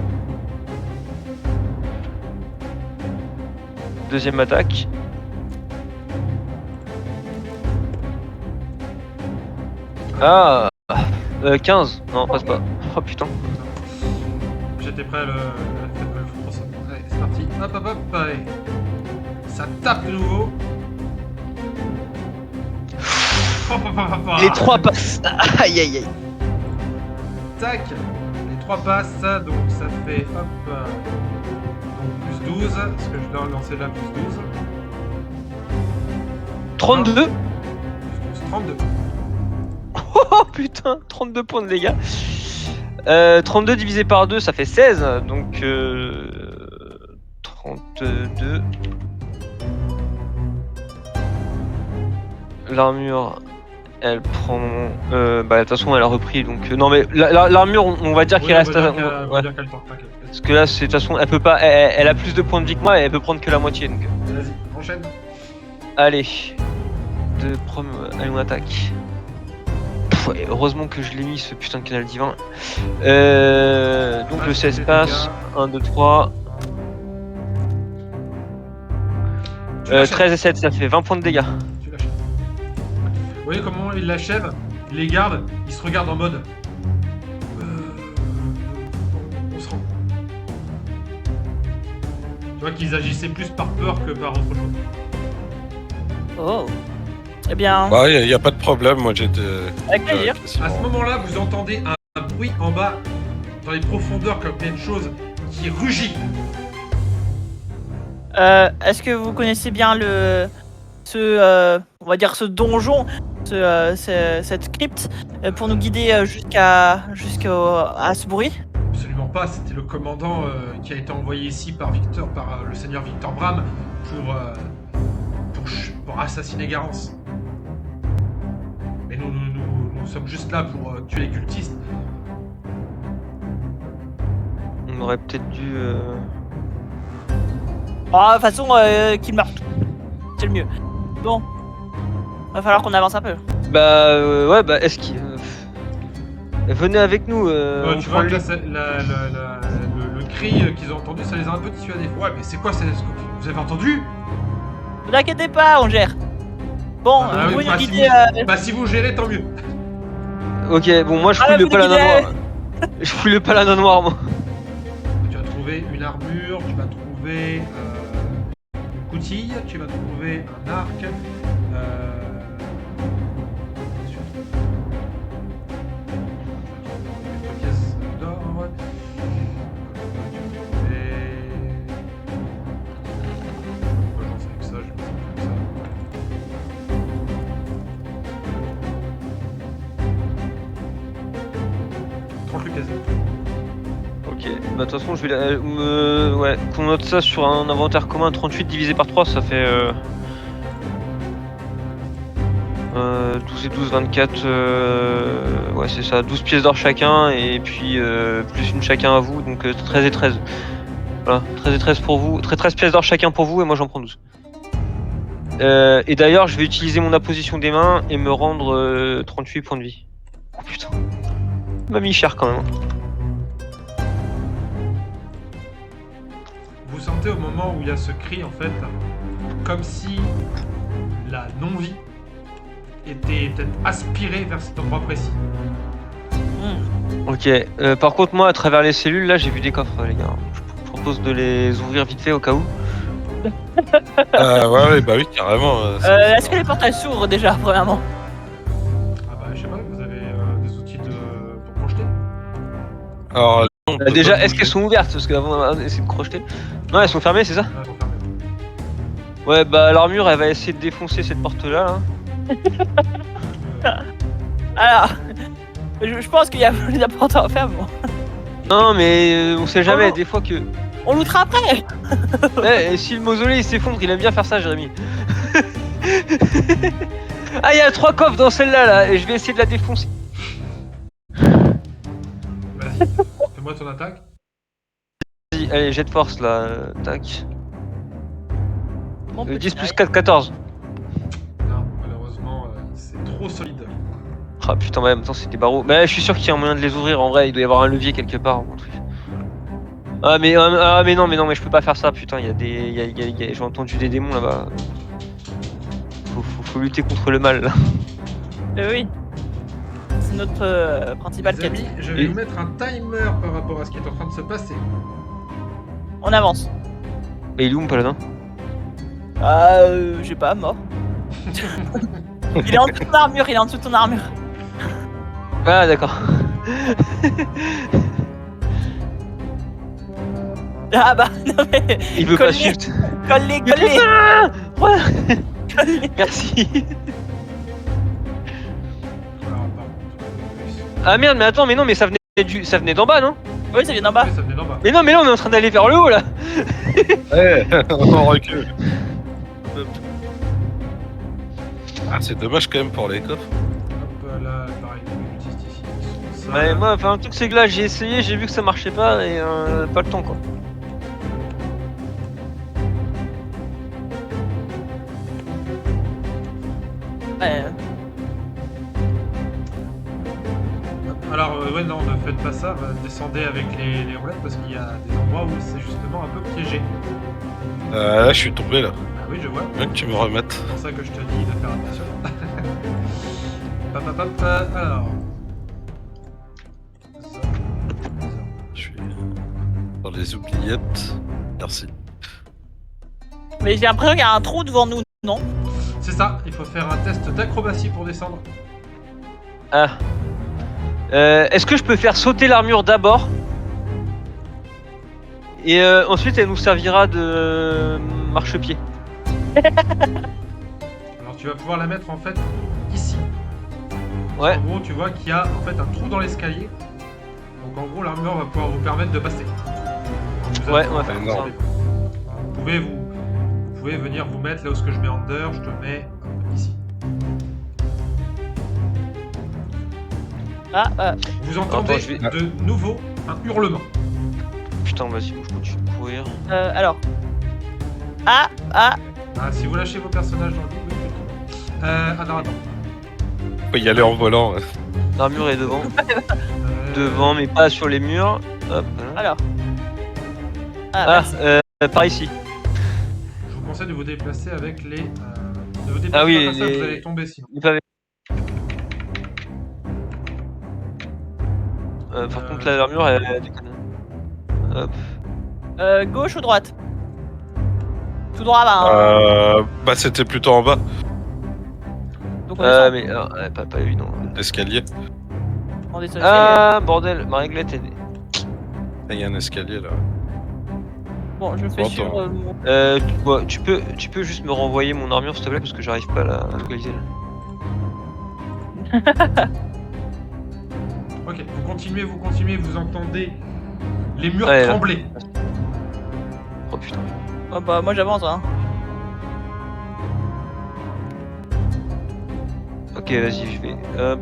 Deuxième attaque. Ah 15. Non, passe pas. Oh putain.
J'étais prêt à le foncer. Allez, c'est parti. Hop, hop, hop, allez. Ça tape de nouveau. Hop, hop, hop, hop.
Les 3 passent. Aïe aïe aïe.
Tac. Les 3 passent, donc ça fait hop. Donc plus 12, parce que je dois lancer là plus 12.
32.
Plus 12, 32.
Oh putain, 32 points de dégâts. 32 divisé par 2, ça fait 16. Donc 32. L'armure, elle prend. Bah de toute façon, elle a repris. Donc non, mais l'armure, on va dire qu'il reste.
On
Ouais.
va dire qu'elle tente, t'inquiète.
Parce que là, de toute façon, elle peut pas. Elle a plus de points de vie que moi et elle peut prendre que la moitié. Donc.
Vas-y, enchaîne.
Allez. Allez, on attaque. Ouais, heureusement que je l'ai mis ce putain de canal divin. Donc le 16 passe. 1, 2, 3. 13 et 7, ça fait 20 points de dégâts.
Tu l'achèves. Vous voyez comment il l'achève? Il les garde, il se regarde en mode. On se rend. Tu vois qu'ils agissaient plus par peur que par autre chose.
Oh. Eh bien,
Bah, y a pas de problème, moi j'étais.
avec plaisir.
À ce moment-là, vous entendez un bruit en bas, dans les profondeurs, comme quelque chose qui rugit.
Est-ce que vous connaissez bien on va dire ce donjon, cette crypte, pour nous guider jusqu'à ce bruit?
Absolument pas, c'était le commandant qui a été envoyé ici par le seigneur Victor Bram pour assassiner Garance. Mais nous sommes juste là pour tuer les cultistes.
On aurait peut-être dû.
Oh, de toute façon, qu'il meurt. C'est le mieux. Bon. Va falloir qu'on avance un peu.
Ouais, bah, est-ce qu'il. Venez avec nous. On
Tu
prend
vois que
le-
là, le cri qu'ils ont entendu, ça les a un peu dissuadés. Ouais, mais c'est quoi vous avez entendu?
Ne vous inquiétez pas, on gère. Bon,
Ah,
vous
oui,
nous
bah, si
guidez.
Bah, si vous gérez, tant mieux.
Ok, bon, moi je
Ah,
fouille le
vous nous
paladin
guidez.
noir. Je fouille le paladin noir, moi.
Tu vas trouver une armure, tu vas trouver une coutille, tu vas trouver un arc. Quelques pièces d'or. Tu vas trouver. Pourquoi j'en sais que ça, je vais faire comme ça.
Ok, bah de toute façon je vais ouais, qu'on note ça sur un inventaire commun, 38 divisé par 3 ça fait 12 et 12, 24, ouais c'est ça, 12 pièces d'or chacun et puis plus une chacun à vous, donc 13 et 13. Voilà, 13 et 13 pour vous, 13 pièces d'or chacun pour vous et moi j'en prends 12. Et d'ailleurs je vais utiliser mon apposition des mains et me rendre 38 points de vie. Oh putain, m'a mis cher quand même.
Vous sentez au moment où il y a ce cri, en fait, comme si la non-vie était peut-être aspirée vers cet endroit précis.
Ok, par contre moi à travers les cellules là j'ai vu des coffres les gars. Je propose de les ouvrir vite fait au cas où.
Ouais, bah oui, carrément.
Est-ce que les portails s'ouvrent déjà, premièrement?
Ah bah, je sais pas, vous avez des outils pour projeter.
Alors, on peut
Déjà,
pas
est-ce qu'elles
bouger.
sont ouvertes? Parce qu'avant d'essayer de crocheter. Non, elles sont fermées, c'est ça?
Ah, elles sont fermées.
Ouais, bah l'armure elle va essayer de défoncer cette porte là.
Alors, je pense qu'il y a plus d'important à faire, bon.
Non, mais on sait jamais,
Oh.
des fois que.
On lootera après.
Ouais, et si le mausolée il s'effondre, il aime bien faire ça, Jérémy. Ah, il y a 3 coffres dans celle-là là, et je vais essayer de la défoncer.
Vas-y, fais-moi ton attaque.
Vas-y, allez, jet de force là, tac.
Mon petit
10 plus
œil.
4, 14.
Non, malheureusement, c'est trop solide.
Ah putain, ouais, en même temps c'est des barreaux. Mais je suis sûr qu'il y a un moyen de les ouvrir en vrai, il doit y avoir un levier quelque part ou un truc. Ah mais non mais je peux pas faire ça, putain, il y a des. J'ai entendu des démons là-bas. Faut lutter contre le mal là.
Oui. C'est notre principal
Les amis,
quête.
je vais vous mettre un timer par rapport à ce qui est en train de se passer.
On avance.
Mais il est où mon paladin?
Je sais pas, mort. Il est en dessous de ton armure, il est en dessous de ton armure.
Ah d'accord.
Ah bah, non mais.
Il veut
Colle-les.
pas suivre.
Colle-les, colle-les.
Ouais.
Colle-les.
Merci.
Alors, par contre,
Ah merde, mais attends, mais non, mais ça venait d'en bas, non?
Oui, ça vient d'en bas.
oui, ça venait d'en bas.
Mais non, mais là on est en train d'aller vers le haut là.
Ouais, on recule. Ah, c'est dommage quand même pour les coffres.
Hop là, pareil, les cultistes ici ils sont
Ouais,
sales.
moi, enfin, un truc c'est que là j'ai essayé, j'ai vu que ça marchait pas et pas le temps quoi.
Ouais.
Alors, ouais, non, ne faites pas ça, descendez avec les roulettes parce qu'il y a des endroits où c'est justement un peu piégé.
Là, je suis tombé là.
Ah oui, je vois.
Bien que tu me remettes.
C'est pour ça que je te dis de faire attention. Hop, hop, hop, alors.
Je suis dans les oubliettes. Merci.
Mais j'ai l'impression qu'il y a un trou devant nous, non?
C'est ça, il faut faire un test d'acrobatie pour descendre.
Ah. Est-ce que je peux faire sauter l'armure d'abord? Et ensuite elle nous servira de marchepied.
Alors tu vas pouvoir la mettre en fait ici.
Ouais.
En gros, tu vois qu'il y a en fait un trou dans l'escalier. Donc en gros, l'armure va pouvoir vous permettre de passer. Vous
Ouais,
avez-
on va faire
comme
ça.
Vous pouvez venir vous mettre là où ce que je mets under, je te mets ici.
Ah,
Vous entendez
Attends, je vais-
de nouveau un hurlement.
Putain, attends, vas-y, je continue de courir.
Alors. Ah,
si vous lâchez vos personnages dans le coup, effectivement. Attends.
Faut y aller en volant.
L'armure est devant.
Euh,
Devant, mais pas sur les murs. Hop, voilà.
alors. Ah,
Ah,
merci.
par ici.
Je vous conseille de vous déplacer avec les. De vous déplacer
Ah oui,
comme ça,
les-
vous allez tomber sinon.
Les pavés. Par contre, là, l'armure, elle déconne. Hop.
Gauche ou droite? Tout droit, bah.
Bah c'était plutôt en bas,
Donc on descend.
Mais alors, pas lui, non.
l'escalier.
On descend.
Ah, bordel, ma réglette est.
Il y a un escalier là.
Bon, je fais
Bon,
sur
attends.
mon.
Tu peux juste me renvoyer mon armure, s'il te plaît, parce que j'arrive pas à la localiser là.
Ok, vous continuez, vous entendez les murs
Ouais, là.
trembler.
Oh putain.
Ah bah, moi j'avance, hein.
Ok, vas-y, je vais. Hop.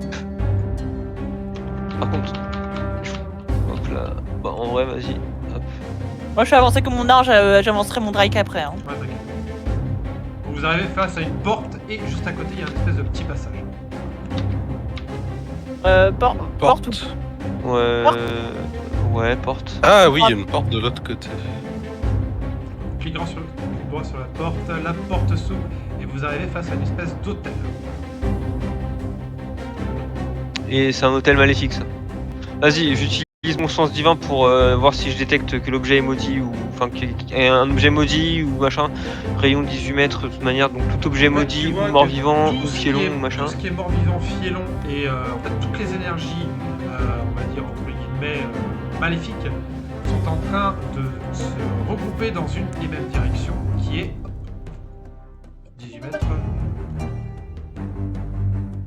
Par contre. Hop là. Bah, en vrai, vas-y. Hop.
Moi je fais avancer comme mon arche, j'avancerai mon Drake après. Hein.
Ouais, d'accord. Vous arrivez face à une porte et juste à côté il y a une espèce de petit passage.
Porte ou.
Ouais.
Porte.
Ouais, porte.
Ah oui, il y a une porte de l'autre côté.
Clic droit sur la porte s'ouvre et vous arrivez face à une espèce d'hôtel.
Et c'est un hôtel maléfique, ça. Vas-y, j'utilise mon sens divin pour voir si je détecte que l'objet est maudit ou. Enfin, qu'il y a un objet maudit ou machin. Rayon 18 mètres, de toute manière. Donc, tout objet
Ouais,
maudit
tu vois
ou
que
mort-vivant
tout
ou
ce qui
fielon
est-
ou machin.
Tout ce qui est mort-vivant, fielon et en fait toutes les énergies, on va dire entre guillemets, maléfiques, sont en train de se regrouper dans une et même direction qui est 18 mètres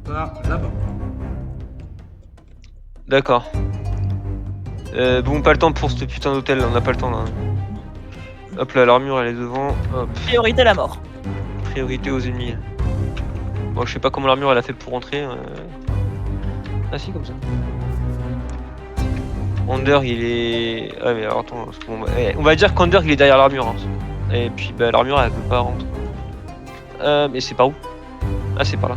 par là-bas.
D'accord. Bon, pas le temps pour ce putain d'hôtel, là, on n'a pas le temps là. Hop là, l'armure elle est devant. Hop,
Priorité la mort.
priorité aux ennemis. Bon, je sais pas comment l'armure elle a fait pour rentrer. Ah si, comme ça. Under il est. Ah mais alors attends, parce que bon, on va dire qu'Under il est derrière l'armure. Hein. Et puis bah, l'armure elle peut pas rentrer. Mais c'est par où? Ah, c'est par là.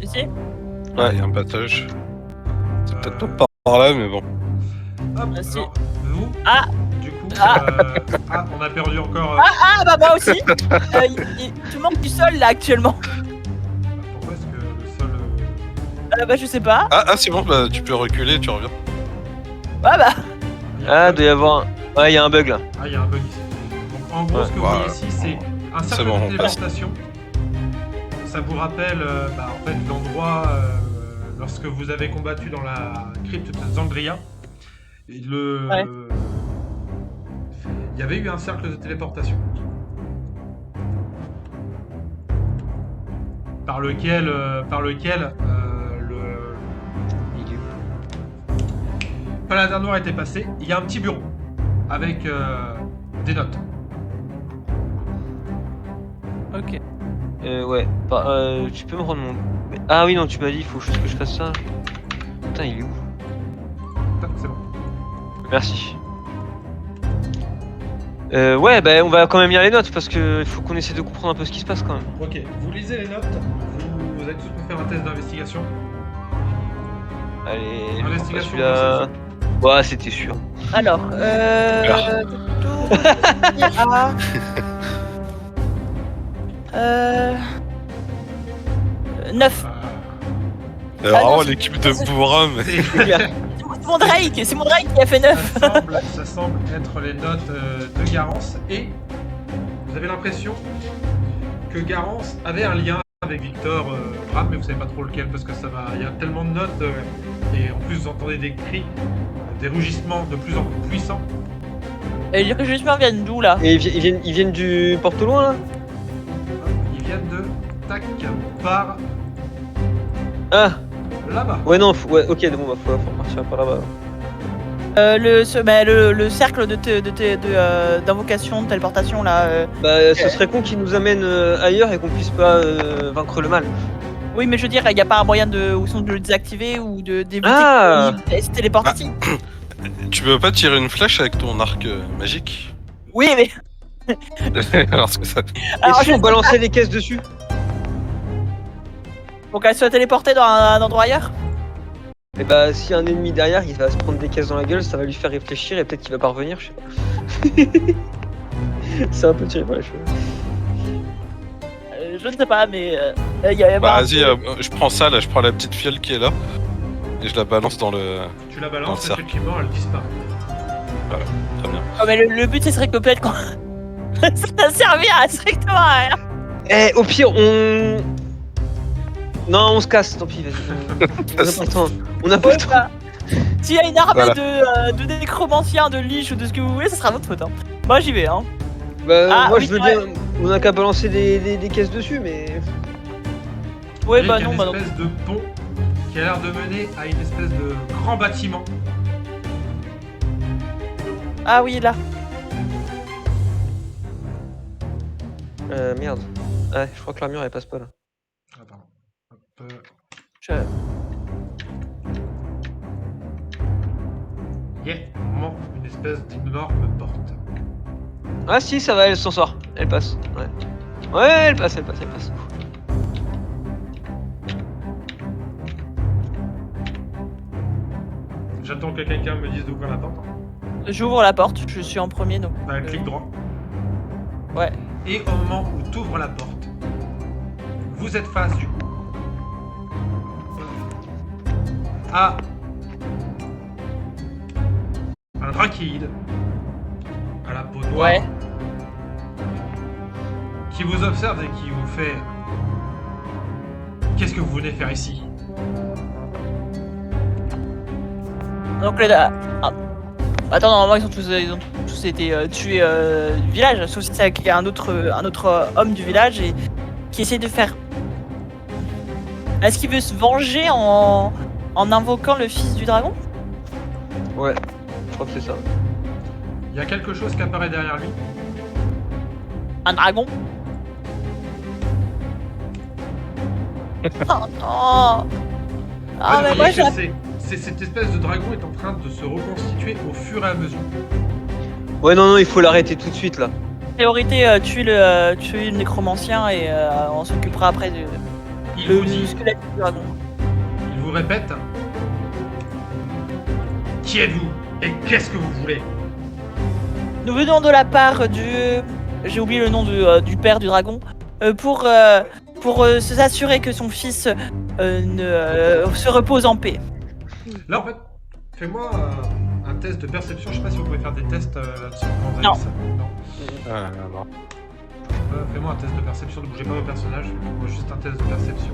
Ici.
Ouais, il y a un passage. C'est peut-être pas par là, mais bon.
Hop,
Merci.
alors, vous,
Ah.
du coup,
Ah.
on a perdu encore.
Ah bah moi aussi. Tu manques du sol là actuellement.
Pourquoi est-ce que le sol.
Bah je sais pas.
Ah, c'est bon, bah, tu peux reculer, tu reviens.
Ah bah.
il y a un
Ah,
bug
doit y avoir un. Ouais, il y a un bug là.
Ah, il y a un bug ici. Donc, en gros,
Ouais.
ce que vous voyez ici, c'est un cercle
bon,
de
on
téléportation. Ça vous rappelle en fait, l'endroit lorsque vous avez combattu dans la crypte de Zandria. Et
Ouais.
Il y avait eu un cercle de téléportation. Par lequel le Paladin Noir était passé. Il y a un petit bureau avec des notes.
Ok.
Ouais. Tu peux me rendre mon. Ah oui, non, tu m'as dit, il faut juste que je fasse ça. Putain, il est où?
Tac, c'est bon.
Merci. Ouais, bah on va quand même lire les notes parce que faut qu'on essaie de comprendre un peu ce qui se passe quand même.
Ok, vous lisez les notes. Vous allez tous me faire un test d'investigation.
Allez,
Investigation,
celui-là. Ouais, c'était sûr.
Alors. Ah. 9.
Euh,
Vraiment,
non,
l'équipe de bourrin, mais.
c'est-
C'est mon Drake qui a fait 9.
ça semble être les notes de Garance et vous avez l'impression que Garance avait un lien avec Victor Bram, mais vous savez pas trop lequel parce que ça va. Il y a tellement de notes et en plus vous entendez des cris, des rugissements de plus en plus puissants.
Et les rugissements viennent d'où là?
Et ils viennent du porte loin là?
Ils viennent de tac par
Ah,
là-bas.
ouais, non, ouais, ok, bon, bah faut partir par là-bas.
Le cercle d'invocation, de téléportation là.
Bah, ce serait con qu'ils nous amènent ailleurs et qu'on puisse pas vaincre le mal.
Oui, mais je veux dire, il n'y a pas un moyen de le désactiver ou de débloquer
Ah.
se téléporte ici.
Tu peux pas tirer une flèche avec ton arc magique?
Oui, mais.
Alors, que ça...
Alors,
Et si on balançait les caisses dessus?
Pour qu'elle soit téléportée dans un endroit ailleurs.
Et bah, si un ennemi derrière, il va se prendre des caisses dans la gueule, ça va lui faire réfléchir et peut-être qu'il va pas revenir, je sais pas. C'est un peu tiré par les cheveux.
Je ne sais pas, mais. Il y a
Bah, vas-y, je prends ça, là, je prends la petite fiole qui est là. Et je la balance dans le...
Tu la balances,
Dans le cercle.
effectivement, elle disparaît.
Très bien.
Oh, mais le but, ce serait que peut-être qu'on. Ça servir à strictement à rien.
Eh, au pire, on... Non, on se casse, tant pis, vas-y. On a pas le temps. On a pas
Ouais,
le temps.
bah, s'il y a une armée
Voilà.
de nécromanciens, de liches ou de ce que vous voulez, ça sera votre faute. Hein. Moi, j'y vais. Hein.
Bah,
Ah,
moi
oui,
je veux
ouais.
bien. On a qu'à balancer des caisses dessus, mais.
Ouais,
Et
bah
il y a
non,
une
bah non.
espèce de pont qui a l'air de mener à une espèce de grand bâtiment.
Ah oui, là.
Merde. Ouais, je crois que l'armure elle passe pas là.
Ah, pardon. Hop,
Je...
il y a vraiment une espèce d'énorme porte.
Ah si, ça va, elle s'en sort. Elle passe. Ouais. Ouais, elle passe.
J'attends que quelqu'un me dise d'ouvrir la porte.
J'ouvre la porte, je suis en premier donc.
T'as un clic droit.
Ouais.
Et au moment où tu ouvres la porte, vous êtes face du coup à un drakéide à la peau noire
Ouais.
qui vous observe et qui vous fait: qu'est-ce que vous venez faire ici?
Donc là. Ah. Attends, normalement ils ont tous été tués du village, sauf si c'est qu'il y a un autre homme du village et qui essaie de faire. Est-ce qu'il veut se venger en invoquant le fils du dragon?
Ouais, je crois que c'est ça.
Il y a quelque chose qui apparaît derrière lui.
Un dragon? Oh non! Ah, mais
vous
moi
voyez
j'ai.
que cette espèce de dragon est en train de se reconstituer au fur et à mesure.
Ouais, non, il faut l'arrêter tout de suite là.
Priorité, tuer le nécromancien et on s'occupera après
Il vous
du
dit,
squelette du dragon.
il vous répète: qui êtes-vous et qu'est-ce que vous voulez?
Nous venons de la part du. J'ai oublié le nom du père du dragon. Pour s'assurer que son fils se repose en paix.
Là, en fait, fais-moi un test de perception. Je sais pas si vous pouvez faire des tests là-dessus. quand vous avez
Non.
ça. Non.
non.
Fais-moi un test de perception. Ne bougez pas vos personnages. Fais-moi juste un test de perception.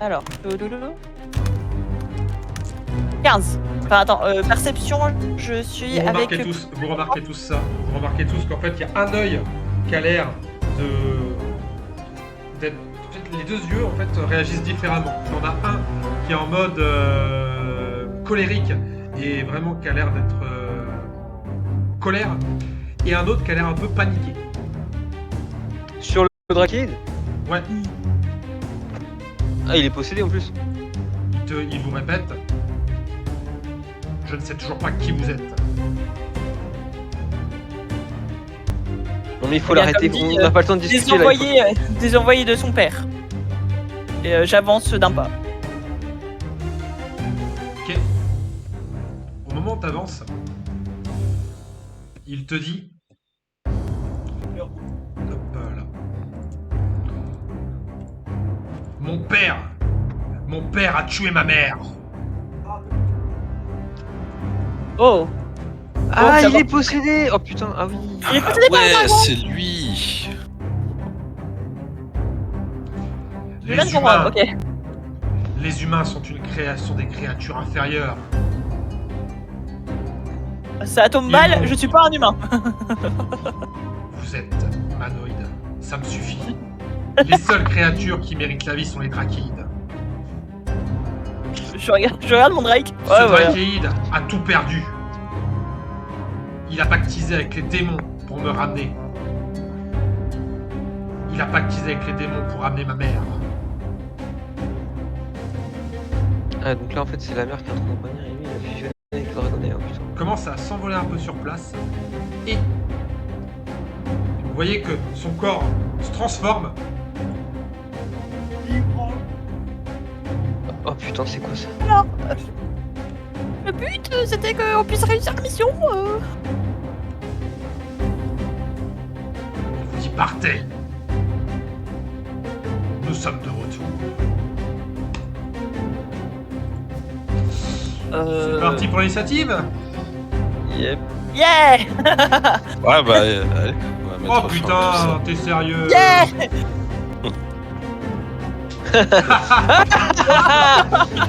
Alors. 15. Enfin, attends, perception, je suis
Vous
avec.
remarquez tous ça. Vous remarquez tous qu'en fait, il y a un œil qui a l'air d'être. En fait, les deux yeux en fait réagissent différemment. Il y en a un qui est en mode colérique et vraiment qui a l'air d'être colère, et un autre qui a l'air un peu paniqué.
Sur le drakéide?
Ouais.
Ah, il est possédé en plus.
Il vous répète: je ne sais toujours pas qui vous êtes.
Non mais il faut
Eh bien,
l'arrêter,
comme dit,
on n'a pas le temps de discuter là.
Des envoyés de son père. Et j'avance d'un pas.
Ok. Au moment où tu avances, il te dit: hop là. Mon père a tué ma mère.
Oh!
Ah,
ça
il
va.
est possédé. Oh putain, ah oui.
Il est possédé par un
Ouais,
dragon!
c'est lui.
Je viens de comprendre, ok.
Les humains sont des créatures inférieures.
Ça tombe
Ils
mal,
vont-
je suis pas un humain.
Vous êtes humanoïdes. Ça me suffit. Les seules créatures qui méritent la vie sont les drakéides.
Je regarde mon Drake.
Ce
Ouais, voilà.
drakéide a tout perdu. Il a pactisé avec les démons pour me ramener. Il a pactisé avec les démons pour ramener ma mère.
Ah, donc là en fait c'est la mère qui est en train de revenir et lui il a fusionné. Avec Dragonair, putain.
commence à s'envoler un peu sur place et vous voyez que son corps se transforme.
Oh putain, c'est quoi ça?
Alors, le but, c'était qu'on puisse réussir la mission.
Vous y partez. Nous sommes de retour. C'est parti pour l'initiative.
Yep.
Yeah.
Ouais, bah, allez. On va mettre
Oh
fin à tout
putain,
ça.
t'es sérieux?
Yeah.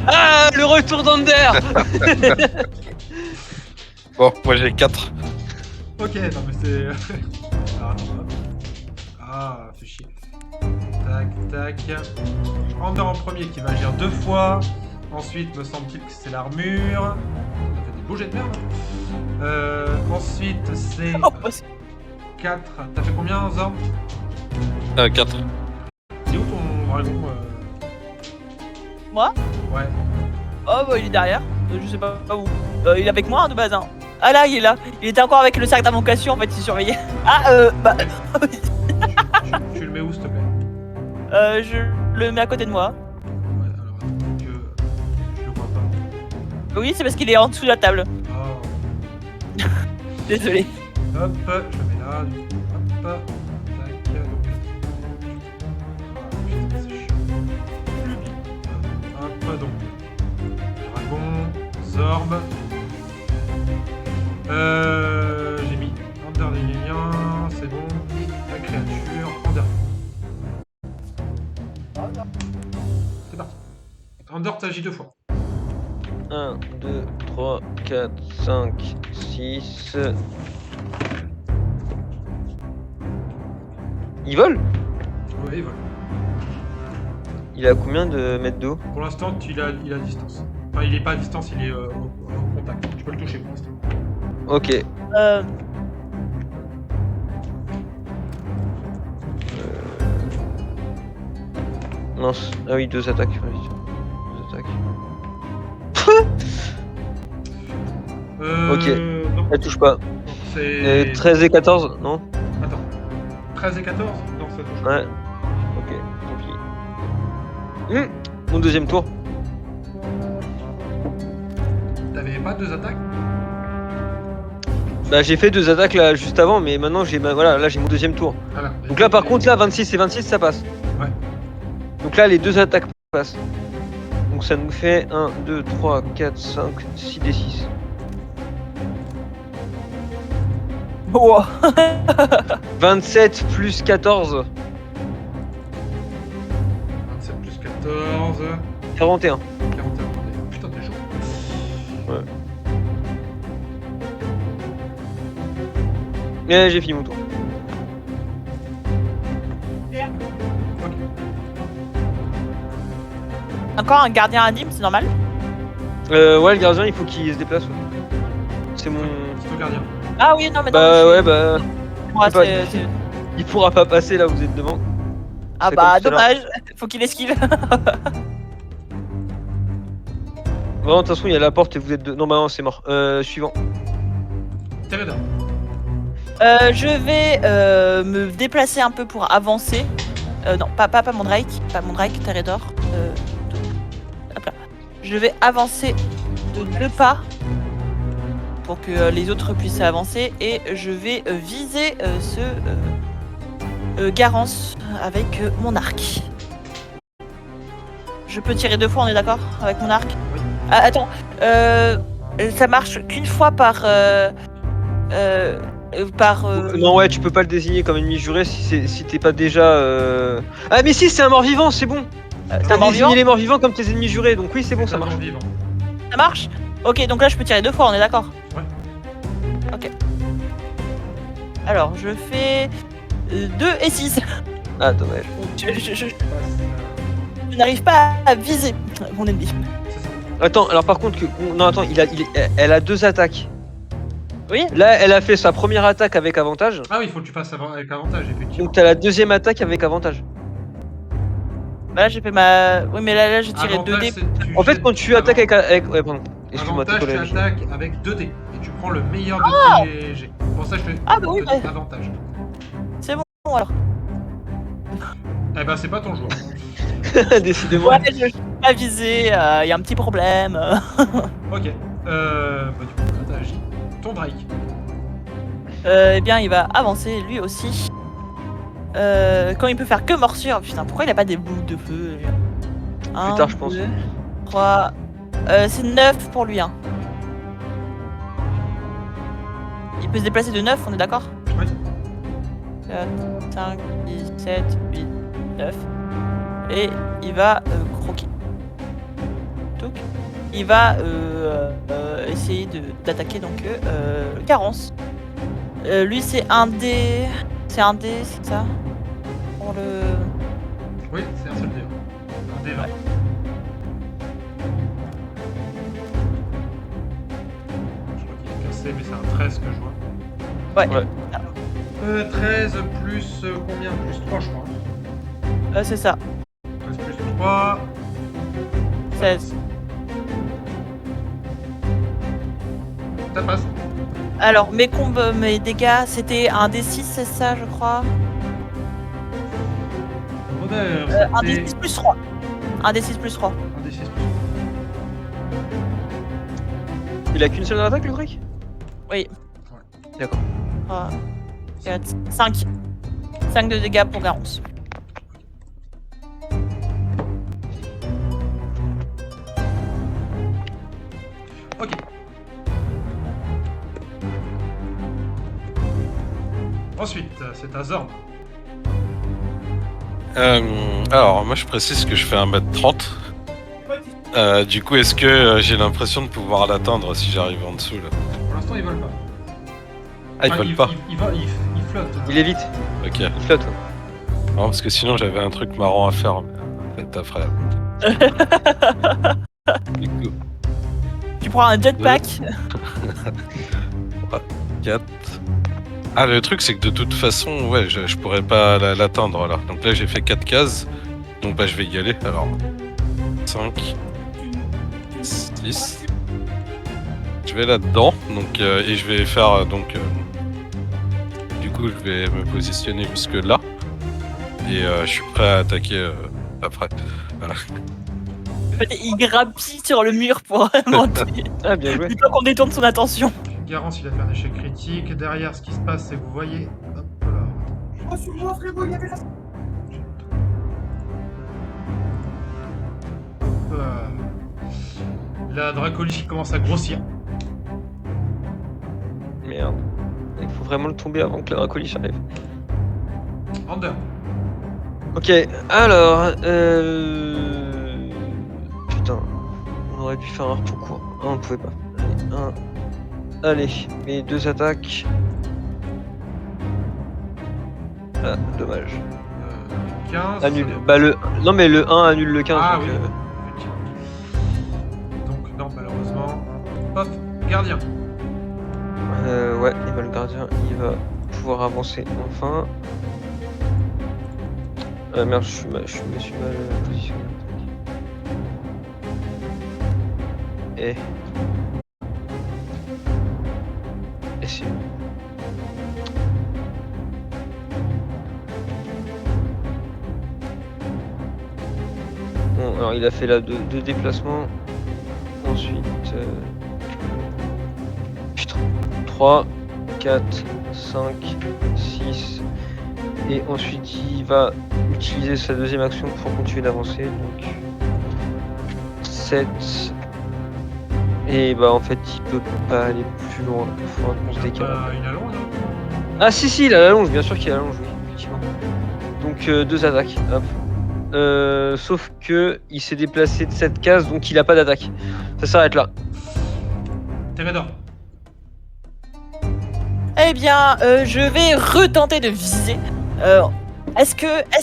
Ah, le retour d'Ander.
Bon, moi j'ai 4.
Ok, non mais c'est... Ah, hop. Ah, fait chier. Tac, tac. Ander en premier qui va agir 2 fois. Ensuite, me semble-t-il que c'est l'armure. On a fait des beaux jets de merde. Ensuite, c'est
Oh, bah, c'est-
4. T'as fait combien, Zorn?
4.
C'est où ton dragon
Moi?
Ouais.
Oh, bah, il est derrière. Je sais pas où. Il est avec moi hein, de base. Hein. Ah là, il est là. Il était encore avec le sac d'invocation, en fait, il surveillait. Ah, bah.
Tu le mets où, s'il te plaît?
Je le mets à côté de moi.
Ouais, alors attends, que je le vois pas.
Oui, c'est parce qu'il est en dessous de la table.
Oh.
Désolé.
Hop, je le mets là, du coup. Hop, tac, donc. Ah, putain, c'est chiant. Hop, donc. Dragon, Zorb. J'ai mis Ander des liens, c'est bon. La créature, Ander. C'est parti. Ander t'agis 2 fois.
1, 2, 3, 4, 5, 6. Il vole?
Oui, voilà.
Il est à combien de mètres d'eau?
Pour l'instant, il est à distance. Enfin, il est pas à distance, il est au contact. Tu peux le toucher pour l'instant.
Ok. Mince. Ah oui, 2 attaques. Oui. 2 attaques.
Non,
Elle touche pas.
non, c'est...
13 et 14, non?
Attends. 13 et 14? Non, ça touche pas.
Ouais. Ok, tant pis. Mon deuxième tour.
T'avais pas 2 attaques?
Bah j'ai fait 2 attaques là juste avant, mais maintenant j'ai voilà, là j'ai mon deuxième tour.
Voilà.
Donc là par contre là 26 et 26 ça passe.
Ouais.
Donc là les 2 attaques passent. Donc ça nous fait 1, 2, 3, 4, 5, 6 des 6.
Wow.
27 plus 14,
27 plus 14...
41.
41. Putain, t'es chaud.
Et j'ai fini mon tour.
Ok.
Encore un gardien anime, c'est normal?
Ouais le gardien il faut qu'il se déplace. Ouais. C'est mon...
C'est ton gardien.
Ah oui, non, mais non.
Bah
mais
ouais bah...
moi,
pas-
c'est-
Il pourra pas passer là où vous êtes devant.
Ah
C'est
bah,
comme tout à l'heure.
dommage. Faut qu'il esquive.
Vraiment de toute façon il y a la porte et vous êtes non bah non c'est mort. Suivant.
Tereda.
Je vais me déplacer un peu pour avancer. Non, pas Mondrake, pas Mondrake, Teredor. Hop là. Je vais avancer de 2 pas pour que les autres puissent avancer et je vais viser ce Garance avec mon arc. Je peux tirer 2 fois, on est d'accord avec mon arc?
Oui.
Ah, attends, ça marche qu'une fois par.
Non ouais tu peux pas le désigner comme ennemi juré si t'es pas déjà Ah mais si c'est un mort-vivant c'est bon.
c'est
T'as
un mort-vivant.
désigné les morts-vivants comme tes ennemis jurés donc oui c'est bon ça
un
marche.
vivant.
Ça marche? Ok, donc là je peux tirer 2 fois, on est d'accord?
Ouais.
Ok. Alors je fais 2 et 6.
Ah dommage.
Je n'arrive pas à viser mon ennemi.
C'est ça.
Attends alors par contre non attends elle a 2 attaques.
Oui?
Là elle a fait sa première attaque avec avantage.
Ah oui, il faut que tu fasses avec avantage, effectivement.
Donc t'as la deuxième attaque avec avantage.
Bah là j'ai fait ma. Oui, mais là j'ai tiré
Avantage,
2 dés.
c'est- tu
En fait
jettes
quand tu attaques
avant.
avec ouais pardon. Excuse-moi, t'es
Avantage,
quoi
tu
la vie?
attaques avec 2 dés. Et tu prends le meilleur de tes jets. Pour ça, je te
Ah, bah oui,
te dis
bah.
avantage.
C'est bon alors.
Eh ben, c'est pas ton joueur.
Décidément.
Ouais, je suis pas visé, y a un petit problème.
Ok. Bah, du coup, là, t'as agi. Ton Drake.
Eh bien, il va avancer lui aussi. Quand il peut faire que morsure, putain, pourquoi il a pas des boules de feu lui?
Plus tard, je pense.
2, 3. C'est 9 pour lui. Hein. Il peut se déplacer de 9, on est d'accord?
Oui.
4, 5, 6, 7, 8, 9. Et il va croquer. Donc, il va essayer d'attaquer donc Carence. Lui, c'est un dé. C'est un dé, c'est ça? Pour le.
Oui, c'est un seul dé. Un dé 20. Je crois qu'il est cassé, mais c'est un 13 que je vois.
Ouais.
13 plus combien? Plus 3, je crois.
C'est ça.
13 plus 3.
16.
Ça passe.
Alors, mes dégâts, c'était un D6, c'est ça, je crois?
Honneur,
Un
c'était
D6 plus 3. Un D6 plus 3.
un D6 plus
Il a qu'une seule attaque, le Drake?
Oui.
D'accord.
3, 4, 5. 5 de dégâts pour Garance.
Ok. Ensuite, c'est à Zorn.
Alors, moi je précise que je fais 1m30. Du coup, est-ce que j'ai l'impression de pouvoir l'atteindre si j'arrive en dessous là?
Pour l'instant, il vole pas.
Ah, ils
Enfin,
veulent pas.
Il flotte.
Il évite.
Ok.
Il flotte.
Non, parce que sinon j'avais un truc marrant à faire. Mais en fait, après. Du coup,
Tu prends un jetpack.
4. Ah, le truc c'est que de toute façon, ouais, je pourrais pas l'atteindre là. Donc là j'ai fait 4 cases. Donc bah je vais y aller. Alors, 5, 6. Je vais là-dedans. Donc, et je vais faire du coup, je vais me positionner jusque là. Et je suis prêt à attaquer après. Voilà.
Il grappille sur le mur pour monter.
Ah, bien joué.
Du temps qu'on détourne son attention.
Garance, il a fait un échec critique. Derrière, ce qui se passe, c'est que vous voyez. Hop là.
Oh, sur moi, frérot, il y avait la...
Hop, la Dracolich commence à grossir.
Merde. Il faut vraiment le tomber avant que la Dracolich arrive.
Ander.
Ok, alors... Putain. On aurait pu faire un repos court. Ah, on ne pouvait pas. Allez, mes 2 attaques. Ah, dommage.
15.
Annule.
ça-
Bah le... Non mais le 1 annule le 15.
Ah
donc,
oui, effectivement. Donc, non, malheureusement. Paf, gardien.
Ouais, et bah le gardien, il va pouvoir avancer enfin. Merde, je me suis mal positionné. Et c'est... Bon, alors il a fait là 2 déplacements. Ensuite... Putain. 3, 4, 5, 6. Et ensuite il va utiliser sa deuxième action pour continuer d'avancer. Donc 7. Et bah en fait il peut pas aller plus loin. Il faudra qu'on se décale.
Il a long, là.
Ah si il a la longe, bien sûr qu'il a la longe, oui, effectivement. Donc 2 attaques. Hop. Sauf que il s'est déplacé de 7 cases, donc il a pas d'attaque. Ça s'arrête là.
Térédor.
Eh bien, je vais retenter de viser. Est-ce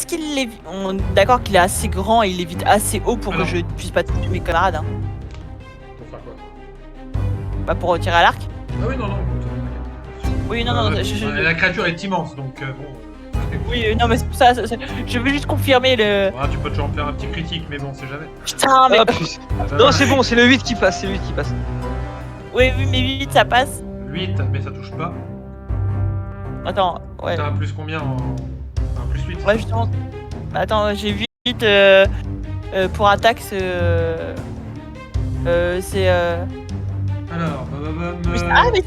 qu'il est... On est d'accord qu'il est assez grand et il évite assez haut pour
Alors.
que je puisse pas tuer mes camarades. Hein.
Pour faire quoi?
Bah pour tirer à l'arc.
Ah oui, non, non.
Oui, non, non, je-
La créature est immense, donc bon.
Oui, non, mais c'est pour ça. Je veux juste confirmer le.
Ouais, tu peux toujours en faire un petit critique, mais bon, c'est jamais.
Putain, mais.
Ah, plus. Non, c'est bon, c'est le 8 qui passe, c'est le 8 qui passe.
Oui, mais 8, ça passe.
8, mais ça touche pas.
Attends, ouais.
T'as un plus combien en. Un plus 8
Ouais, justement. Attends, j'ai 8 pour attaque, c'est.
Alors,
Ah, mais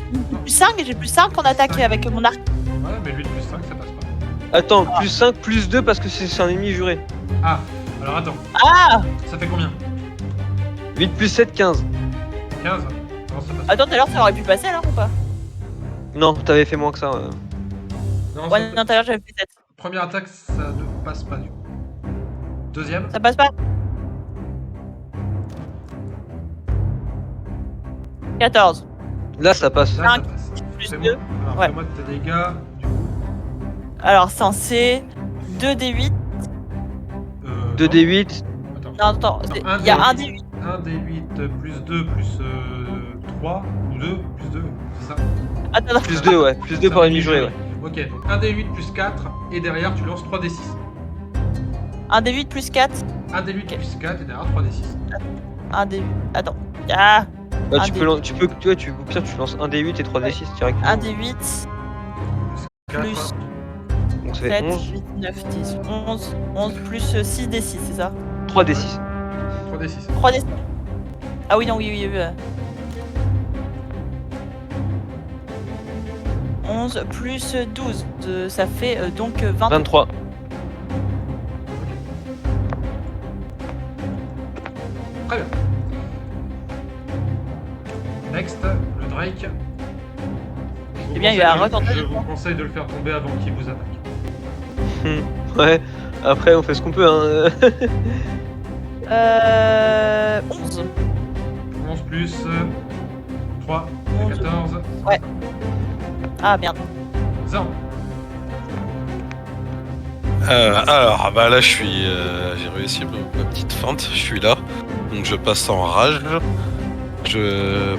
plus 5, j'ai plus 5 en attaque
5.
avec mon arc.
Ouais, mais 8 plus 5, ça passe pas.
Attends, plus 5, plus 2 parce que c'est un ennemi juré.
Ah, alors attends,
Ah
ça fait combien
8 plus 7, 15.
15 Non, ça passe pas.
Attends, tout à l'heure, ça aurait pu passer alors ou pas?
Non, t'avais fait moins que ça.
Non,
Ouais, non, tout à l'heure, j'avais fait 7.
Première attaque, ça ne passe pas du coup. Deuxième
Ça passe pas? 14.
Là, ça passe.
Là, ça
5
passe.
plus
Fais-moi
2.
alors,
Ouais.
fais-moi tes dégâts, du coup.
Alors, censé 2d8.
2d8.
Attends.
Non, attends,
un
il y a
D8.
1d8.
1d8 plus 2 plus 3 ou 2 plus 2, c'est ça
Attends,
Plus 2, ouais. Plus 2 par ennemi juré, ouais.
Ok, donc 1d8 plus 4 et derrière tu lances 3d6.
1d8 plus 4.
1d8 plus 4 et derrière 3d6.
1d8. Attends. Ah,
Bah,
Un
tu
D8.
peux, au pire, tu lances 1 D8 et 3 D6 directement.
1d8
4,
plus
Donc ça fait
7,
11,
8, 9, 10, 11 plus 6d6, c'est ça?
3 D6.
3d6.
3d6. Ah oui, non, oui. 11 plus 12, ça fait donc 20.
23.
Très bien. Next, le Drake.
Eh bien, il va retenter.
Je vous conseille de le faire tomber avant qu'il vous attaque.
Ouais. Après, on fait ce qu'on peut, hein.
11.
11 plus 3,
11.
14.
Ouais. Ah merde.
Zan.
Alors, bah là, j'ai réussi ma petite feinte, je suis là. Donc je passe en rage. Je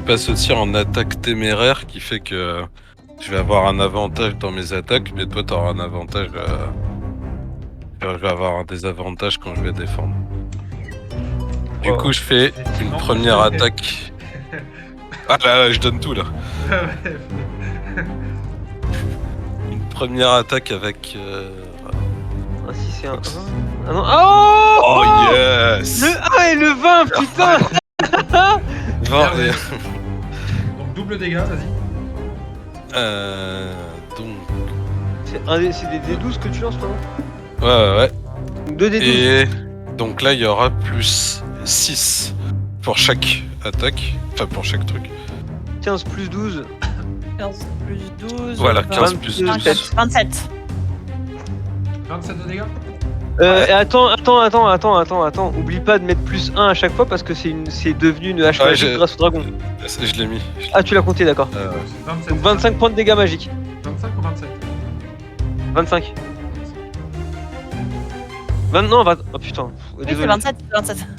passe aussi en attaque téméraire qui fait que je vais avoir un avantage dans mes attaques, mais toi t'auras un avantage. Je vais avoir un désavantage quand je vais défendre. Du coup, je fais une première attaque. Ah là, je donne tout là. Une première attaque avec.
Un 6 et un 1. Ah non. Oh,
Oh yes.
Le 1 et le 20, putain.
20 et-
Donc double dégâts, vas-y.
Donc.
C'est des D12 que tu lances, toi, non?
Ouais.
Donc 2 D12.
Et donc là, il y aura plus 6 pour chaque attaque. Enfin, pour chaque truc.
15 plus 12.
15 plus 12.
Voilà,
20,
15 plus 12.
27.
27 de dégâts.
Et attends. Oublie pas de mettre plus 1 à chaque fois parce que c'est devenu une hache
Ouais,
magique
j'ai-
grâce au dragon.
Je l'ai mis.
Ah, tu l'as compté, d'accord.
C'est 27.
Donc 25 points de dégâts magiques.
25 ou 27
25. Non, oh putain.
Oui, c'est
Désolé.
27.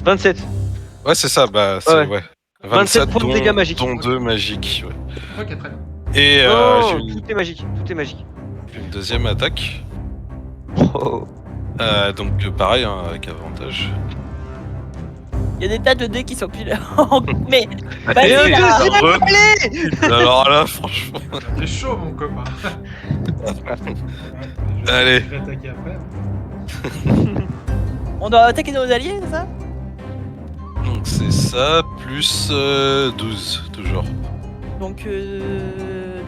27.
Ouais, c'est ça, bah, c'est
Ouais.
27
points de dégâts magiques.
dont 2 magiques. Ouais.
Ok, très bien.
Et
Non,
j'ai
tout est magique. Tout est magique.
une deuxième attaque.
Oh.
Donc pareil, hein, avec avantage.
Il y a des tas de dés qui sont plus là. Mais.
Et un
Vas-y, là.
deuxième.
Alors là, franchement.
T'es chaud, mon copain.
Allez.
Je vais attaquer après.
On doit attaquer nos alliés, c'est ça?
Donc c'est ça, plus 12, toujours.
Donc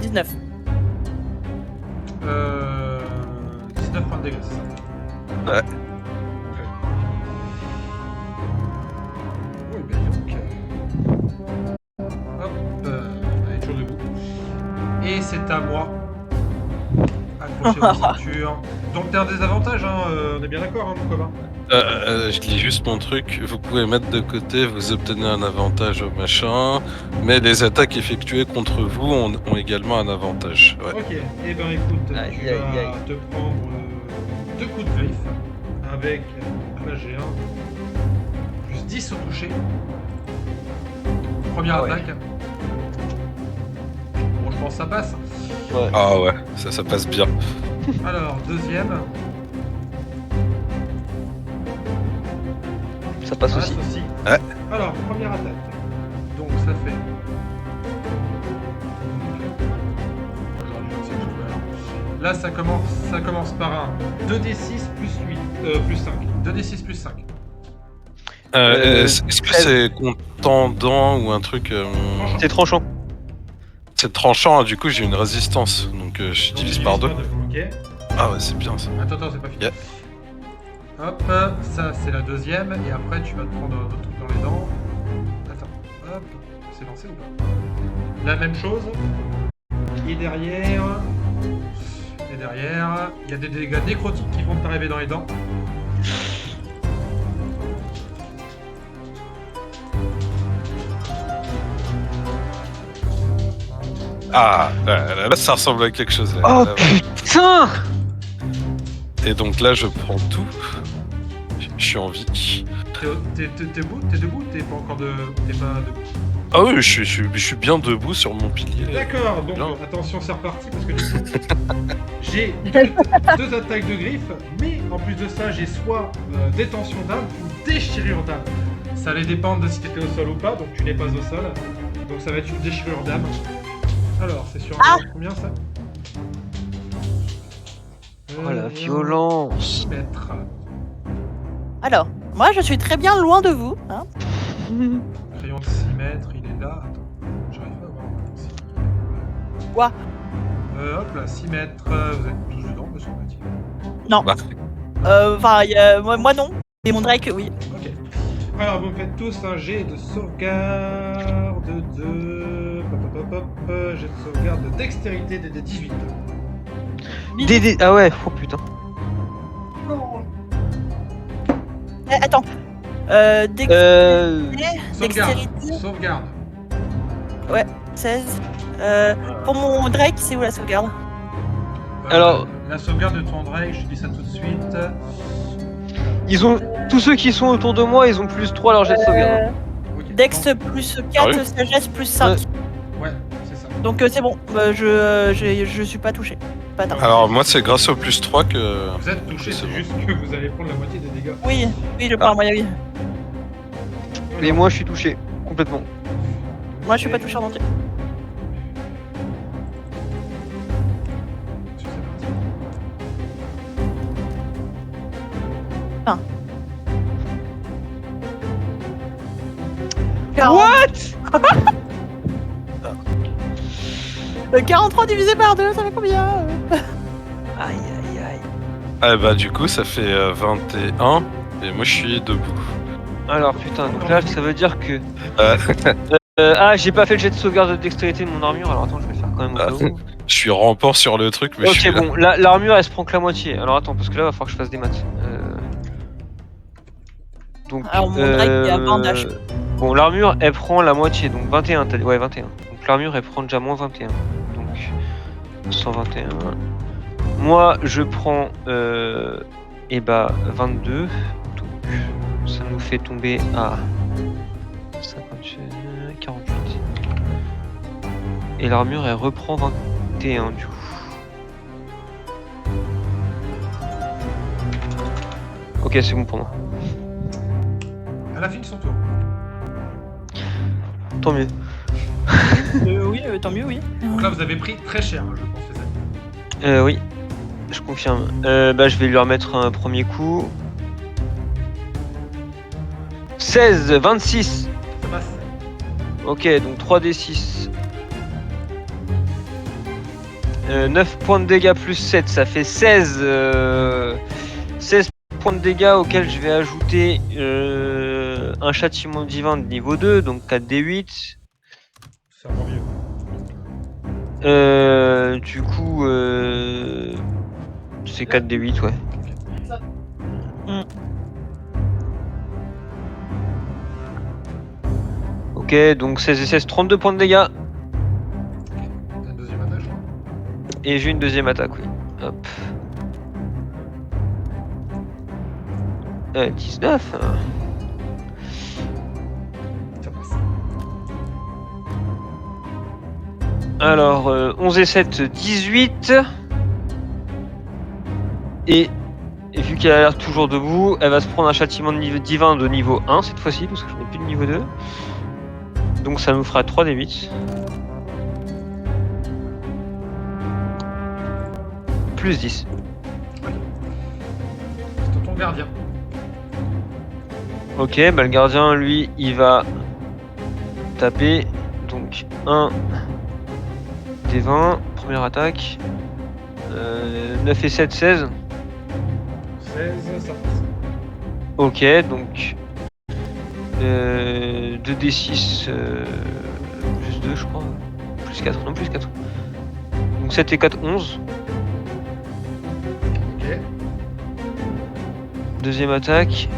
19.
19 points de dégâts, c'est ça?
Ouais.
Ok. Oui, ben donc. Hop, elle est toujours debout. Et c'est à moi. Accrochez vos ceintures. Donc t'as un désavantage, hein, on est bien d'accord, hein, mon copain?
Je lis juste mon truc. Vous pouvez mettre de côté, vous obtenez un avantage au machin. Mais les attaques effectuées contre vous ont également un avantage. Ouais.
Ok, et ben écoute,
Aïe,
tu
aïe,
vas
aïe.
te prendre 2 coups de griffe avec un G1 plus 10 au toucher. Première
Ah ouais.
attaque. Bon, je pense que ça passe.
Ah ouais, ça passe bien.
Alors, deuxième.
Ça passe
Passe
aussi.
aussi.
Ouais.
Alors, première attaque. Donc, ça fait. J'aurais dû lancer le joueur. Là, ça commence par un 2d6 plus 5. 2d6 plus 5.
Est-ce que c'est contendant ou un truc
C'est tranchant.
C'est tranchant, hein, du coup j'ai une résistance, donc je divise par 2.
Ok.
Ah ouais, c'est bien ça.
Attends, c'est pas fini.
Yeah.
Hop, ça c'est la deuxième, et après tu vas te prendre d'autres trucs dans les dents. Attends, hop, c'est lancé ou pas? La même chose. Et derrière, il y a des dégâts nécrotiques qui vont t'arriver dans les dents.
Ah, là, ça ressemble à quelque chose. Là,
Oh
là,
putain!
Et donc là je prends tout. Je suis en vie.
T'es debout? T'es pas encore de. T'es pas debout.
Ah oui, je suis bien debout sur mon pilier.
D'accord, donc
Bien.
attention, c'est reparti parce que du coup, j'ai deux attaques de griffes, mais en plus de ça, j'ai soit détention d'âme ou déchirure d'âme. Ça allait dépendre de si t'étais au sol ou pas, donc tu n'es pas au sol. Donc ça va être une déchirure d'âme. Alors, c'est sur un combien ça?
Oh la violence!
6 mètres.
Alors, moi je suis très bien loin de vous. Hein.
Crayon de 6 mètres, il est là. Attends, j'arrive pas à voir.
Quoi?
Hop là, 6 mètres. Vous êtes tous dedans, me semble-t-il.
Non.
Bah.
Enfin, moi non. Et mon Drake, oui.
Ok. Alors, vous me faites tous un jet de sauvegarde de. Jet de sauvegarde de dextérité des 18.
DD. Ah ouais, oh putain.
Attends.
Sauvegarde.
Dextérité,
Sauvegarde.
16. Pour mon Drake, c'est où la sauvegarde?
Alors-
La sauvegarde de ton Drake, je te dis ça tout de suite.
Ils ont. Tous ceux qui sont autour de moi, ils ont plus 3 à leur jet de sauvegarde.
Ok.
Dex plus 4,
Ah oui.
sagesse plus 5.
Ouais, c'est ça.
Donc c'est bon, je suis pas touché. Pas attends.
Alors moi c'est grâce au plus 3 que...
Vous êtes touché,
C'est
c'est
bon.
juste que vous allez prendre la moitié des dégâts.
Oui, je parle, moi, oui.
Et moi, je suis touché. Complètement.
Moi je suis pas touché en entier.
What?
43 divisé par 2, ça fait combien?
Aïe aïe aïe.
Ah bah du coup ça fait 21 et moi je suis debout.
Alors putain, donc là, ça veut dire que.
Euh,
Ah, j'ai pas fait le jet de sauvegarde de dextérité de mon armure, alors attends, je vais le faire quand même au cas où.
je suis rampant sur le truc mais je
Ok,
suis là.
bon, l'armure elle se prend que la moitié. Alors attends, parce que là, va falloir que je fasse des maths. Donc.
Alors, mon Drake, il y a 20 d'H.
Bon, l'armure elle prend la moitié, donc 21, t'as dit. Ouais, 21. Donc l'armure elle prend déjà moins 21. Donc 121. Moi je prends. Et bah 22. Donc ça nous fait tomber à 58, 48. Et l'armure elle reprend 21 du coup. Ok, c'est bon pour moi.
Elle a fini son tour.
Tant mieux.
Oui, tant mieux, oui.
Donc là, vous avez pris très cher, hein, je pense, les amis.
Oui, je confirme. Bah, je vais lui remettre un premier coup. 16, 26.
Ça passe.
Ok, donc 3d6. 9 points de dégâts plus 7, ça fait 16. 16 points de dégâts auxquels je vais ajouter un châtiment divin de niveau 2, donc 4d8.
Ça rend mieux.
Du coup, c'est 4d8, ouais. Ok, donc 16 et 16, 32 points de dégâts.
T'as une deuxième attaque, je crois.
Et j'ai une deuxième attaque, oui. Hop. 19.
Ça passe.
Alors, 11 et 7, 18. Et vu qu'elle a l'air toujours debout, elle va se prendre un châtiment divin de niveau 1 cette fois-ci, parce que je n'ai plus de niveau 2. Donc ça nous fera 3 des 8. Plus 10.
C'est ton gardien.
Ok, bah le gardien, lui, il va taper. Donc 1 des 20, première attaque. 9 et 7, 16.
16, ça passe.
Ok, donc 2d6 plus 2 je crois. Plus 4, non plus 4. Donc 7 et 4, 11.
Ok.
Deuxième attaque,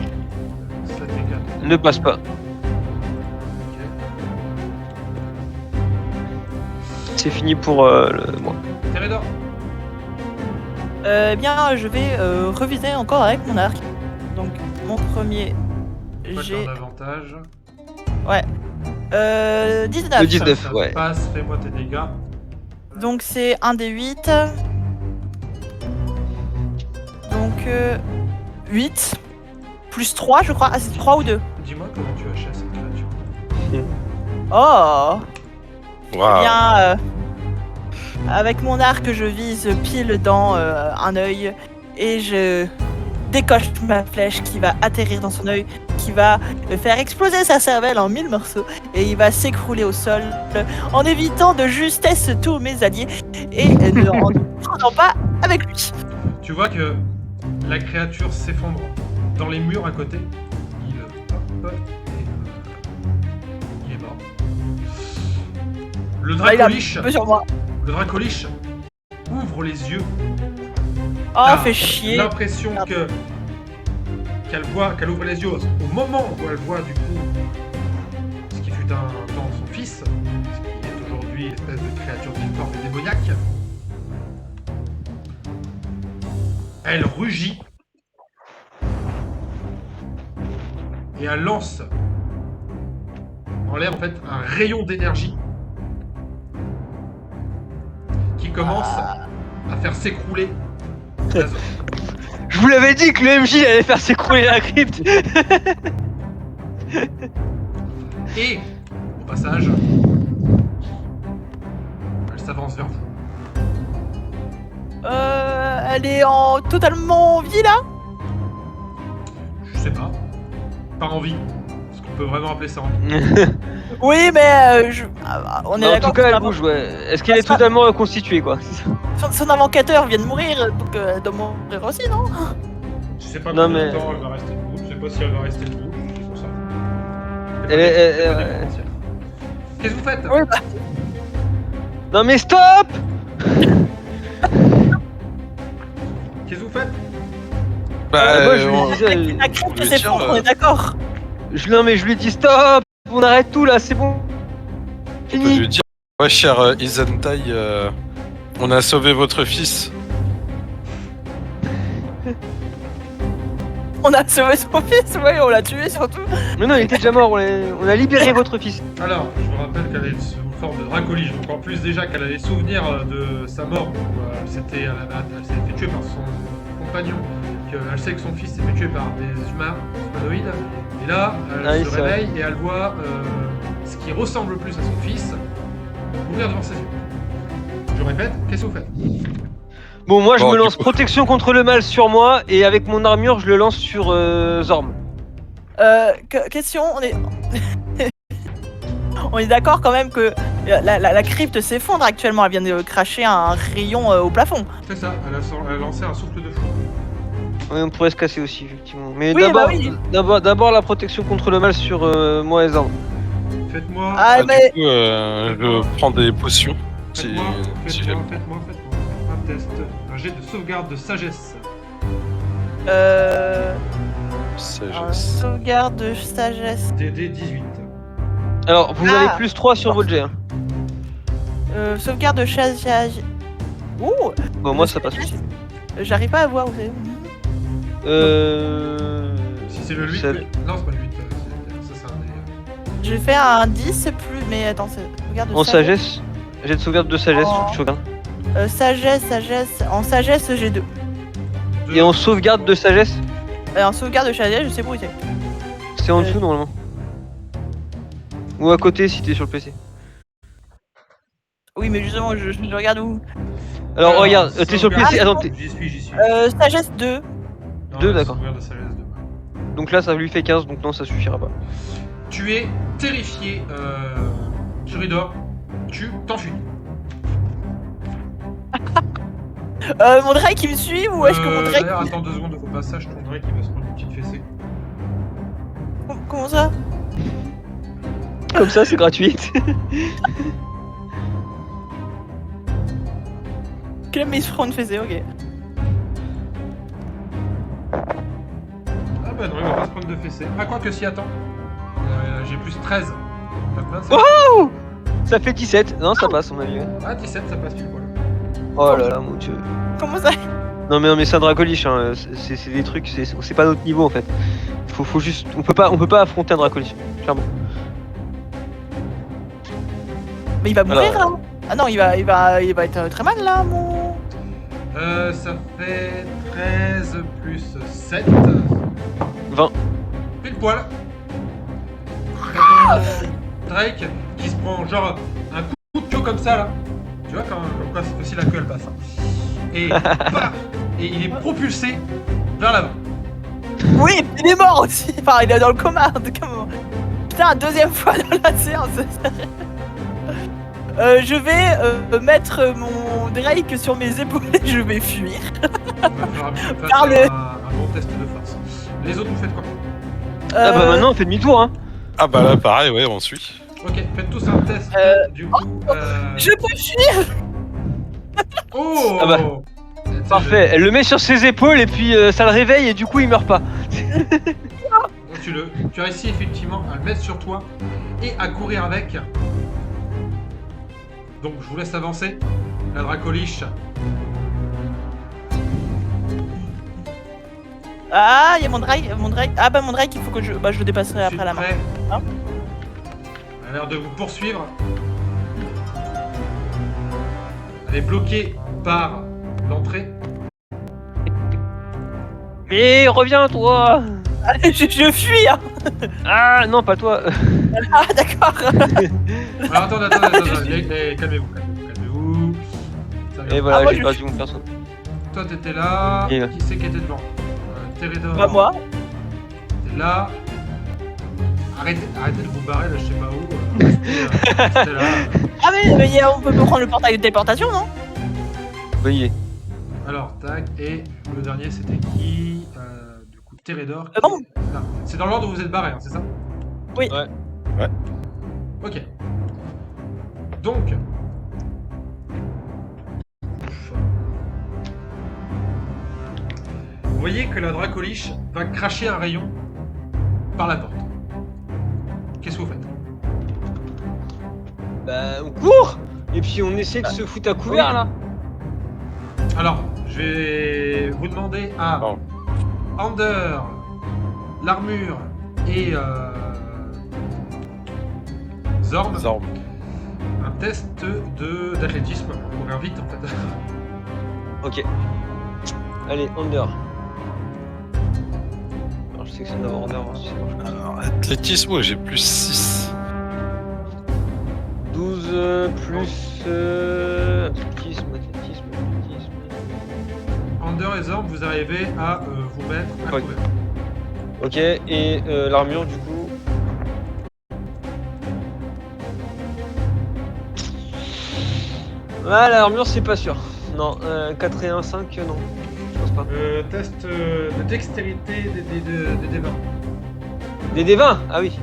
7 et 4.
ne passe pas.
Ok.
C'est fini pour moi.
Thérédor.
Eh bien, je vais reviser encore avec mon arc. Donc, mon premier, j'ai
J'ai un avantage.
19.
Le 19.
Ça
ouais.
passe, fais-moi tes dégâts.
Donc, c'est 1 des 8. Donc, 8. Plus 3, je crois. Ah, c'est 3 ou 2.
Dis-moi comment tu achètes cette créature.
Oh Eh
Waouh.
bien, avec mon arc, je vise pile dans un œil et je décoche ma flèche qui va atterrir dans son œil, qui va faire exploser sa cervelle en 1000 morceaux et il va s'écrouler au sol en évitant de justesse tous mes alliés et ne en prenant pas avec lui.
Tu vois que la créature s'effondre dans les murs à côté. Hop, et il est mort. Le
Ah, il a un
dracoliche,
peu sur moi.
ouvre les yeux.
Oh,
T'as
fait chier.
l'impression
Merde.
que qu'elle ouvre les yeux au moment où elle voit du coup ce qui fut un temps son fils, ce qui est aujourd'hui une espèce de créature difforme et démoniaque. Elle rugit et elle lance en l'air en fait un rayon d'énergie qui commence à faire s'écrouler la zone.
Je vous l'avais dit que le MJ allait faire s'écrouler la crypte.
Et au passage, elle s'avance vers vous.
Elle est totalement en vie là.
Je sais pas. Pas envie. Est-ce qu'on peut vraiment appeler ça envie?
Oui, mais on est
En
d'accord.
tout cas,
que
elle
son
bouge, ouais. Est-ce qu'elle est
Ça-
totalement reconstituée, quoi?
son invocateur vient de mourir, donc elle doit mourir aussi, non?
Je sais pas
Non,
combien de
mais-
temps elle va rester debout. Je sais pas si elle va rester debout. C'est pour ça.
Elle est-
C'est pas
elle-
des potentiels. Qu'est-ce que vous faites?
Oui, bah,
Non mais stop!
Qu'est-ce que vous faites?
Bah,
moi, je lui
on-
disais,
la crypte
voulait
s'effondre,
dire,
on est d'accord.
non mais je lui dis stop! On arrête tout là, c'est bon.
on peut
Fini.
lui dire, ouais, cher Isentai, on a sauvé votre fils.
On a sauvé son fils, ouais, on l'a tué surtout.
Mais non, il était déjà mort, on a libéré votre fils.
Alors, je vous rappelle qu'elle est sous forme de dracoliche, donc en plus déjà qu'elle a les souvenirs de sa mort, où elle s'est fait tuer par son compagnon, qu'elle sait que son fils s'est fait tuer par des humanoïdes, et là, elle
Ah oui,
se
c'est
réveille et elle voit ce qui ressemble le plus à son fils mourir devant ses yeux. Je répète, qu'est-ce que vous faites?
Bon, moi je
Bon,
me
du
lance
coup-
protection contre le mal sur moi et avec mon armure je le lance sur Zorm.
Question, on est d'accord quand même que la crypte s'effondre actuellement, elle vient de cracher un rayon au plafond.
C'est ça, elle a lancé un souffle de fou.
Oui, on pourrait se casser aussi effectivement. Mais
Oui,
d'abord,
bah oui.
d'abord la protection contre le mal sur moi et Zorm.
Faites-moi...
Ah,
Ah,
mais
Du coup, je prends des potions. Si, si
Faites-moi un test, un jet de sauvegarde de sagesse.
sagesse.
sauvegarde de sagesse.
DD 18.
Alors vous
Ah.
avez plus 3 sur votre jet. Hein.
Sauvegarde de sagesse. Ouh,
Bon, moi ça passe aussi.
j'arrive pas à voir où c'est.
Si c'est le 8,
ça-
non c'est pas le 8, ça c'est un des...
J'ai fait un 10 plus, mais attends, c'est sauvegarde de
En sagesse. J'ai de sauvegarde de sagesse, faut que je regarde.
Sagesse. En sagesse, j'ai 2.
Deux.
Et en sauvegarde de sagesse,
En sauvegarde de sagesse, je sais pas où c'est.
c'est en dessous normalement. Ou à côté si t'es sur le PC.
Oui, mais justement, je regarde où.
Alors regarde, t'es sur le PC,
sauvegarde.
attends,
J'y suis.
Sagesse 2.
Non,
deux,
la
d'accord.
sauvegarde de sagesse 2.
donc là ça lui fait 15, donc non ça suffira pas.
Tu es terrifié, Turidor. Tu t'enfuis.
Mon Drake qui me suit ou est-ce que mon Drake.
D'ailleurs, attends 2 secondes au passage, ton Drake il va se prendre une petite fessée.
Comment ça?
Comme ça c'est gratuit.
Quel mais il se prend une fessée, ok.
Ah bah non, il va pas se prendre de fessée. Ah, quoi que si, attends. J'ai plus 13. T'as combien, ça
Oh Ça fait 17, non ça passe on a vu.
Ah, 17, ça passe, tu vois.
Oh là là mon dieu.
Comment ça?
Non mais c'est un Dracolich, hein. c'est des trucs, c'est pas notre niveau en fait. Faut juste, on peut pas affronter un Dracolich, clairement.
Mais il va mourir
Alors,
là. Ah non, il va être très mal là, mon.
Ça fait 13 plus 7.
20.
Pile poil. T'as ton Drake qui se prend genre un coup de queue comme ça là. Tu vois, comme quoi c'est facile la queue elle passe. Et paf, et il est propulsé vers l'avant.
Oui, il est mort aussi. Enfin, il est dans le coma. Putain, deuxième fois dans la séance. Je vais mettre mon Drake sur mes épaules et je vais fuir.
On va faire
Parle.
un bon test de force. Les autres, vous faites quoi?
Ah bah maintenant on fait demi-tour hein.
Ah bah là, pareil, ouais, on suit.
Ok, faites tous un test du coup.
Je peux fuir.
Oh
Ah bah. Parfait, elle le met sur ses épaules et puis ça le réveille et du coup il meurt pas.
Donc tu as réussi effectivement à le mettre sur toi et à courir avec. Donc je vous laisse avancer. La Dracoliche.
Ah, il y a mon Drake. Ah bah mon Drake, il faut que je le dépasserai après la main.
Prêt.
Hein?
Elle a l'air de vous poursuivre. Elle est bloquée par l'entrée.
Mais reviens toi.
Je fuis. Hein.
Ah non pas toi.
Ah d'accord.
Alors attendez. Calmez-vous. Ça vient.
Et voilà,
moi,
j'ai
je
perdu mon perso.
Toi t'étais là.
Et,
Qui c'est qui était devant? Teredor.
Bah moi.
T'es là. Arrêtez de vous barrer là, je sais pas où. C'était là.
Ah mais on peut prendre le portail de téléportation, non?
Bonne idée.
Alors, tac, et le dernier c'était qui? Du coup, Teredor.
Non.
Ah, c'est dans l'ordre où vous êtes barré, hein, c'est ça?
Oui.
Ouais.
Ouais.
Ok. Donc. Vous voyez que la Dracoliche va cracher un rayon par la porte. Qu'est-ce que vous faites?
Bah on court. Et puis on essaie de se foutre à couvert là.
Alors, je vais vous demander à
Oh.
Ander, l'armure et Zorm
Zorm.
un test d'athlétisme pour courir vite en fait.
Ok. Allez, Under. Alors je sélectionne d'abord Under, voir si ça marche.
Alors, athlétisme, ouais, j'ai plus 6.
12 plus athlétisme.
Ander et Zorm, vous arrivez à vous mettre à
Ouais.
couvert.
Ok, et l'armure du coup. Ah, l'armure c'est pas sûr. Non, 4 et 1, 5, non. Je pense pas.
Test de dextérité des D20.
Des D20. Ah oui.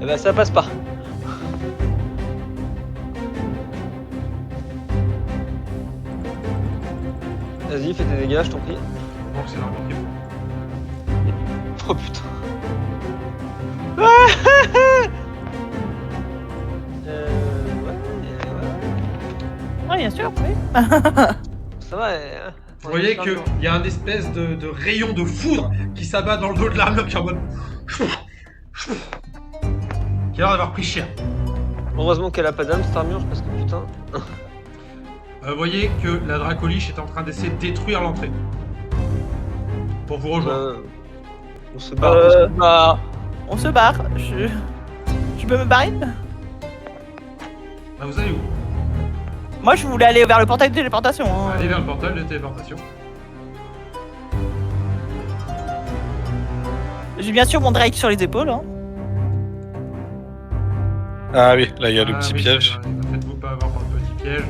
Eh ben ça passe pas. Vas-y, fais tes dégâts, je t'en prie.
Donc c'est l'armure qui est
Oh putain.
Ouais, bien sûr, oui.
Ça va.
Vous voyez qu'il y a un espèce de rayon de foudre qui s'abat dans le dos de l'armure qui est en mode. Qui a l'air d'avoir pris cher.
Heureusement qu'elle a pas d'âme, cette armure, parce que putain.
Vous voyez que la Dracoliche est en train d'essayer de détruire l'entrée. Pour vous rejoindre.
On se barre.
Bah, on se barre. Je peux me barrer?
Bah, vous allez où?
Moi, je voulais aller vers le portail de téléportation. Hein.
Allez vers le portail de téléportation.
J'ai bien sûr mon Drake sur les épaules. Hein.
Ah oui, là il y a le petit
oui,
piège.
c'est vrai. Ne faites-vous pas avoir par le petit piège.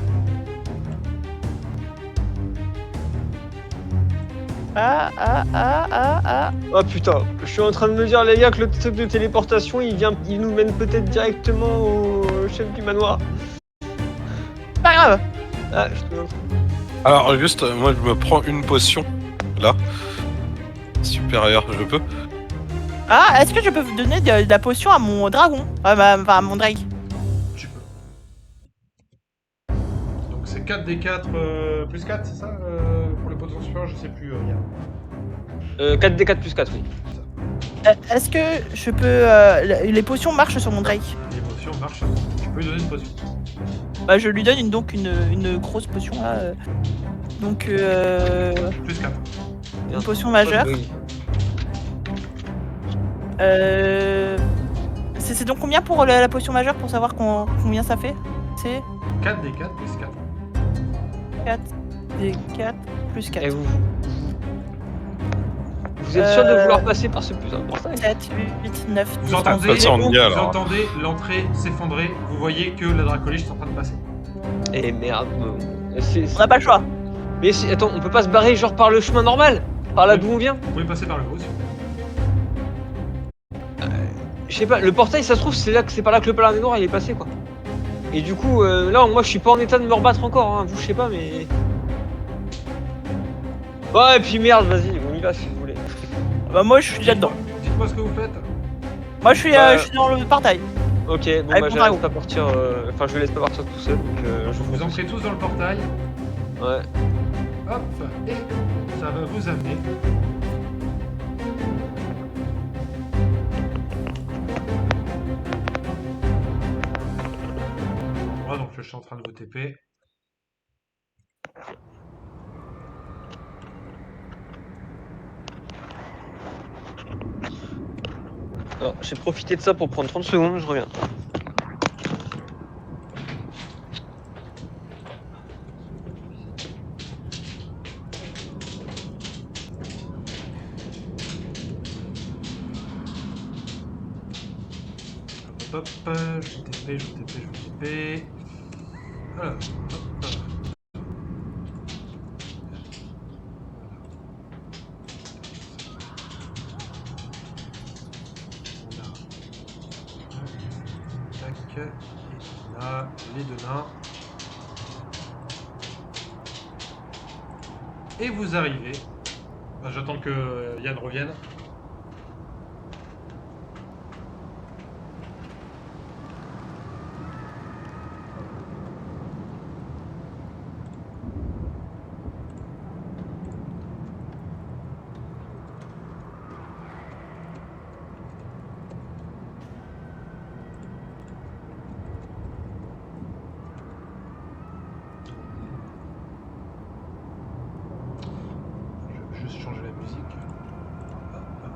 Ah.
Oh putain, je suis en train de me dire les gars que le truc de téléportation il nous mène peut-être directement au chef du manoir.
Pas grave.
Ah, je te montre.
Alors juste, moi je me prends une potion, là. Supérieure, je peux.
Ah, est-ce que je peux vous donner de la potion à mon dragon? Enfin, à mon Drake.
Tu peux. Donc c'est 4d4 plus 4, c'est ça pour le potion supérieur, je sais plus. Yann.
4d4 plus 4, oui.
Est-ce que je peux... les potions marchent sur mon Drake?
Les potions marchent. Tu peux lui donner une potion.
Bah, je lui donne une grosse potion là. Donc,
Plus 4.
une potion majeure.
Oui.
C'est donc combien pour la potion majeure pour savoir combien ça fait? C'est
4d4 plus 4.
4 des 4 plus 4.
Et vous êtes sûr de vouloir passer par ce putain de portail?
7, 8, 9, 10,
Vous entendez,
De toute façon, on y est,
vous
alors.
entendez l'entrée s'effondrer. Vous voyez que la Dracoliche est en train de passer.
Eh merde.
On n'a pas le choix.
Mais attends, on peut pas se barrer genre par le chemin normal? Par là d'où on vient?
Vous pouvez passer par le haut.
Je sais pas, le portail ça se trouve c'est par là que le paladin noir il est passé quoi. Et du coup là moi je suis pas en état de me rebattre encore, hein. Vous je sais pas mais... Ouais et puis merde vas-y on y va si vous voulez.
Bah, moi je suis déjà dedans.
Dites-moi ce que vous faites.
Moi je suis dans le portail.
Ok, bon
Avec
bah
mon
je
dragon.
laisse pas partir, enfin je le laisse pas partir tout seul donc je
Vous entrez tous dans le portail.
Ouais.
Hop. Et ça va vous amener. Voilà, donc je suis en train de vous TP.
Alors j'ai profité de ça pour prendre 30 secondes, je reviens.
Hop, je vous TP. Voilà, hop. Tac, et là, les deux nains. Et vous arrivez. Enfin, j'attends que Yann revienne. Je vais juste changer la musique. Hop, hop.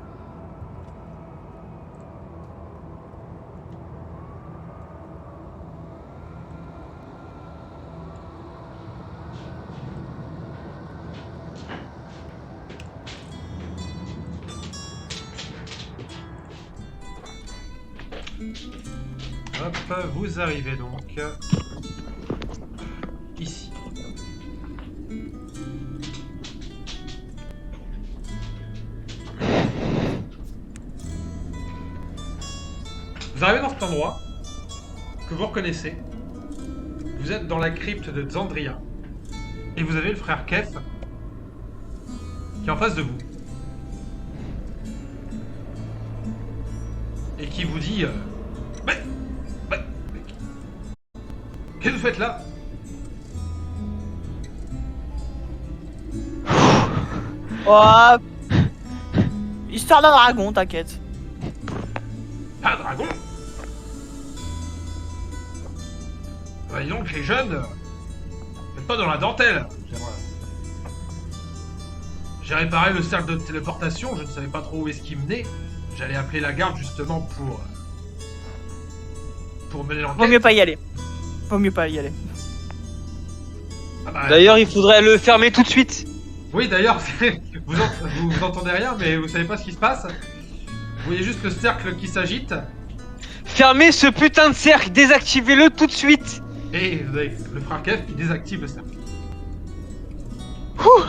Hop, vous arrivez donc ici. Vous arrivez dans cet endroit que vous reconnaissez. Vous êtes dans la crypte de Xandria. Et vous avez le frère Kef qui est en face de vous. Et qui vous dit mais qu'est-ce que vous faites là?
Oh, histoire d'un dragon, t'inquiète.
Pas un dragon? Bah dis donc, les jeunes, faites pas dans la dentelle. J'ai réparé le cercle de téléportation, je ne savais pas trop où est-ce qu'il menait. J'allais appeler la garde justement pour mener l'enquête.
Vaut mieux pas y aller. Vaut mieux pas y aller.
Ah bah,
D'ailleurs, il faudrait le fermer tout de suite.
oui, d'ailleurs, vous entendez rien, mais vous savez pas ce qui se passe. Vous voyez juste le cercle qui s'agite,
Fermez ce putain de cercle, désactivez-le tout de suite.
et vous avez le frère Kev qui désactive le cercle.
Oh,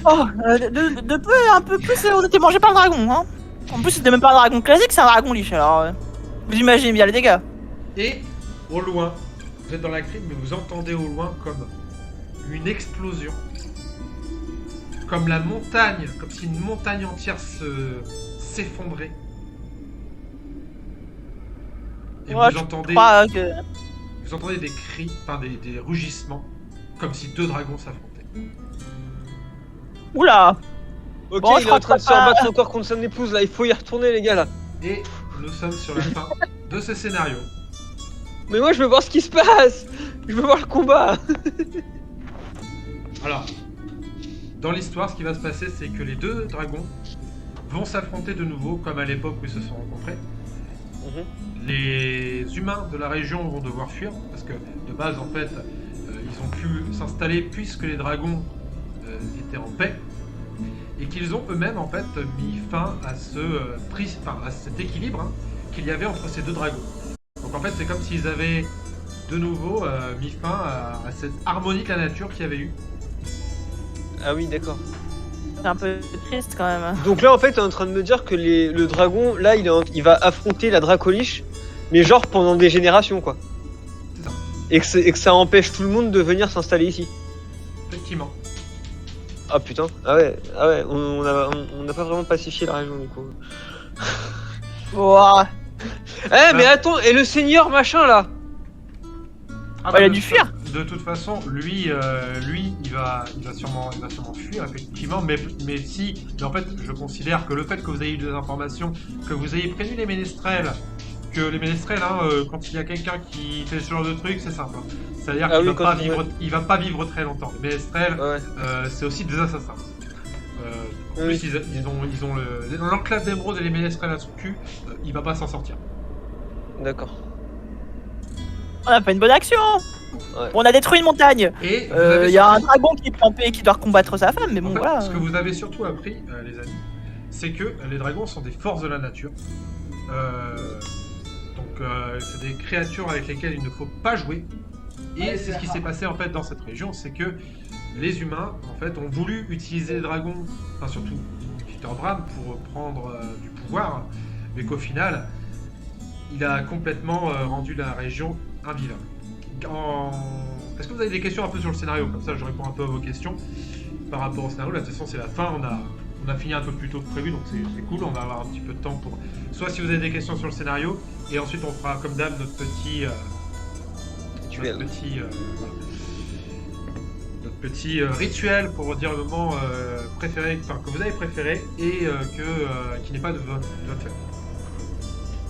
de peu, un peu plus, on était mangé par le dragon, hein. En plus, c'était même pas un dragon classique, c'est un dragon liche, alors... vous imaginez bien les dégâts.
Et au loin, vous êtes dans la crypte, mais vous entendez au loin comme une explosion. Comme la montagne, comme si une montagne entière s'effondrait. Et
Ouais,
vous entendez des cris, enfin des rugissements, comme si deux dragons s'affrontaient.
Oula.
Ok,
Bon,
il
je
est en train de se
crois pas.
rebattre encore contre son épouse là, il faut y retourner les gars là.
Et nous sommes sur la fin de ce scénario.
Mais moi je veux voir ce qui se passe. Je veux voir le combat.
Alors, dans l'histoire, ce qui va se passer, c'est que les deux dragons vont s'affronter de nouveau, comme à l'époque où ils se sont rencontrés. Les humains de la région vont devoir fuir, parce que de base, en fait, ils ont pu s'installer puisque les dragons étaient en paix, et qu'ils ont eux-mêmes, en fait, mis fin à à cet équilibre hein, qu'il y avait entre ces deux dragons. Donc en fait, c'est comme s'ils avaient de nouveau mis fin à cette harmonie de la nature qu'il y avait eu.
Ah oui, d'accord.
C'est un peu triste quand même.
Donc là en fait, t'es en train de me dire que le dragon, là il va affronter la dracoliche, mais genre pendant des générations quoi.
C'est ça.
Et que ça empêche tout le monde de venir s'installer ici.
Effectivement.
Ah putain, ah ouais, on n'a pas vraiment pacifié la région du coup.
Ouah.
Eh mais attends, et le seigneur machin là?
Ah
il a
de
dû
toute
fuir.
De toute façon, lui, il va sûrement fuir, effectivement, mais en fait, je considère que le fait que vous ayez eu des informations, que vous ayez prévenu les ménestrels, que les ménestrels, quand il y a quelqu'un qui fait ce genre de truc, c'est simple. Hein. C'est-à-dire qu'il il va pas vivre très longtemps. Les ménestrels,
Ouais.
c'est aussi des assassins. En
Oui.
plus, ils ont l'enclave d'émeraude et les ménestrels à son cul, il va pas s'en sortir.
D'accord.
On a fait une bonne action.
Ouais.
On a détruit une montagne.
Et
Il y a un dragon qui est campé et qui doit combattre sa femme, mais
En
bon
fait,
voilà.
ce que vous avez surtout appris, les amis, c'est que les dragons sont des forces de la nature. C'est des créatures avec lesquelles il ne faut pas jouer. Et c'est ce qui s'est passé en fait dans cette région, c'est que les humains en fait ont voulu utiliser les dragons, enfin surtout Peter Bram pour prendre du pouvoir, mais qu'au final, il a complètement rendu la région invivable. Est-ce que vous avez des questions un peu sur le scénario? Comme ça, je réponds un peu à vos questions par rapport au scénario. Là, de toute façon, c'est la fin. On a fini un peu plus tôt que prévu, donc c'est cool. On va avoir un petit peu de temps pour. Soit si vous avez des questions sur le scénario, et ensuite on fera comme d'hab notre petit rituel pour dire le moment préféré, enfin que vous avez préféré et qui n'est pas de votre fait.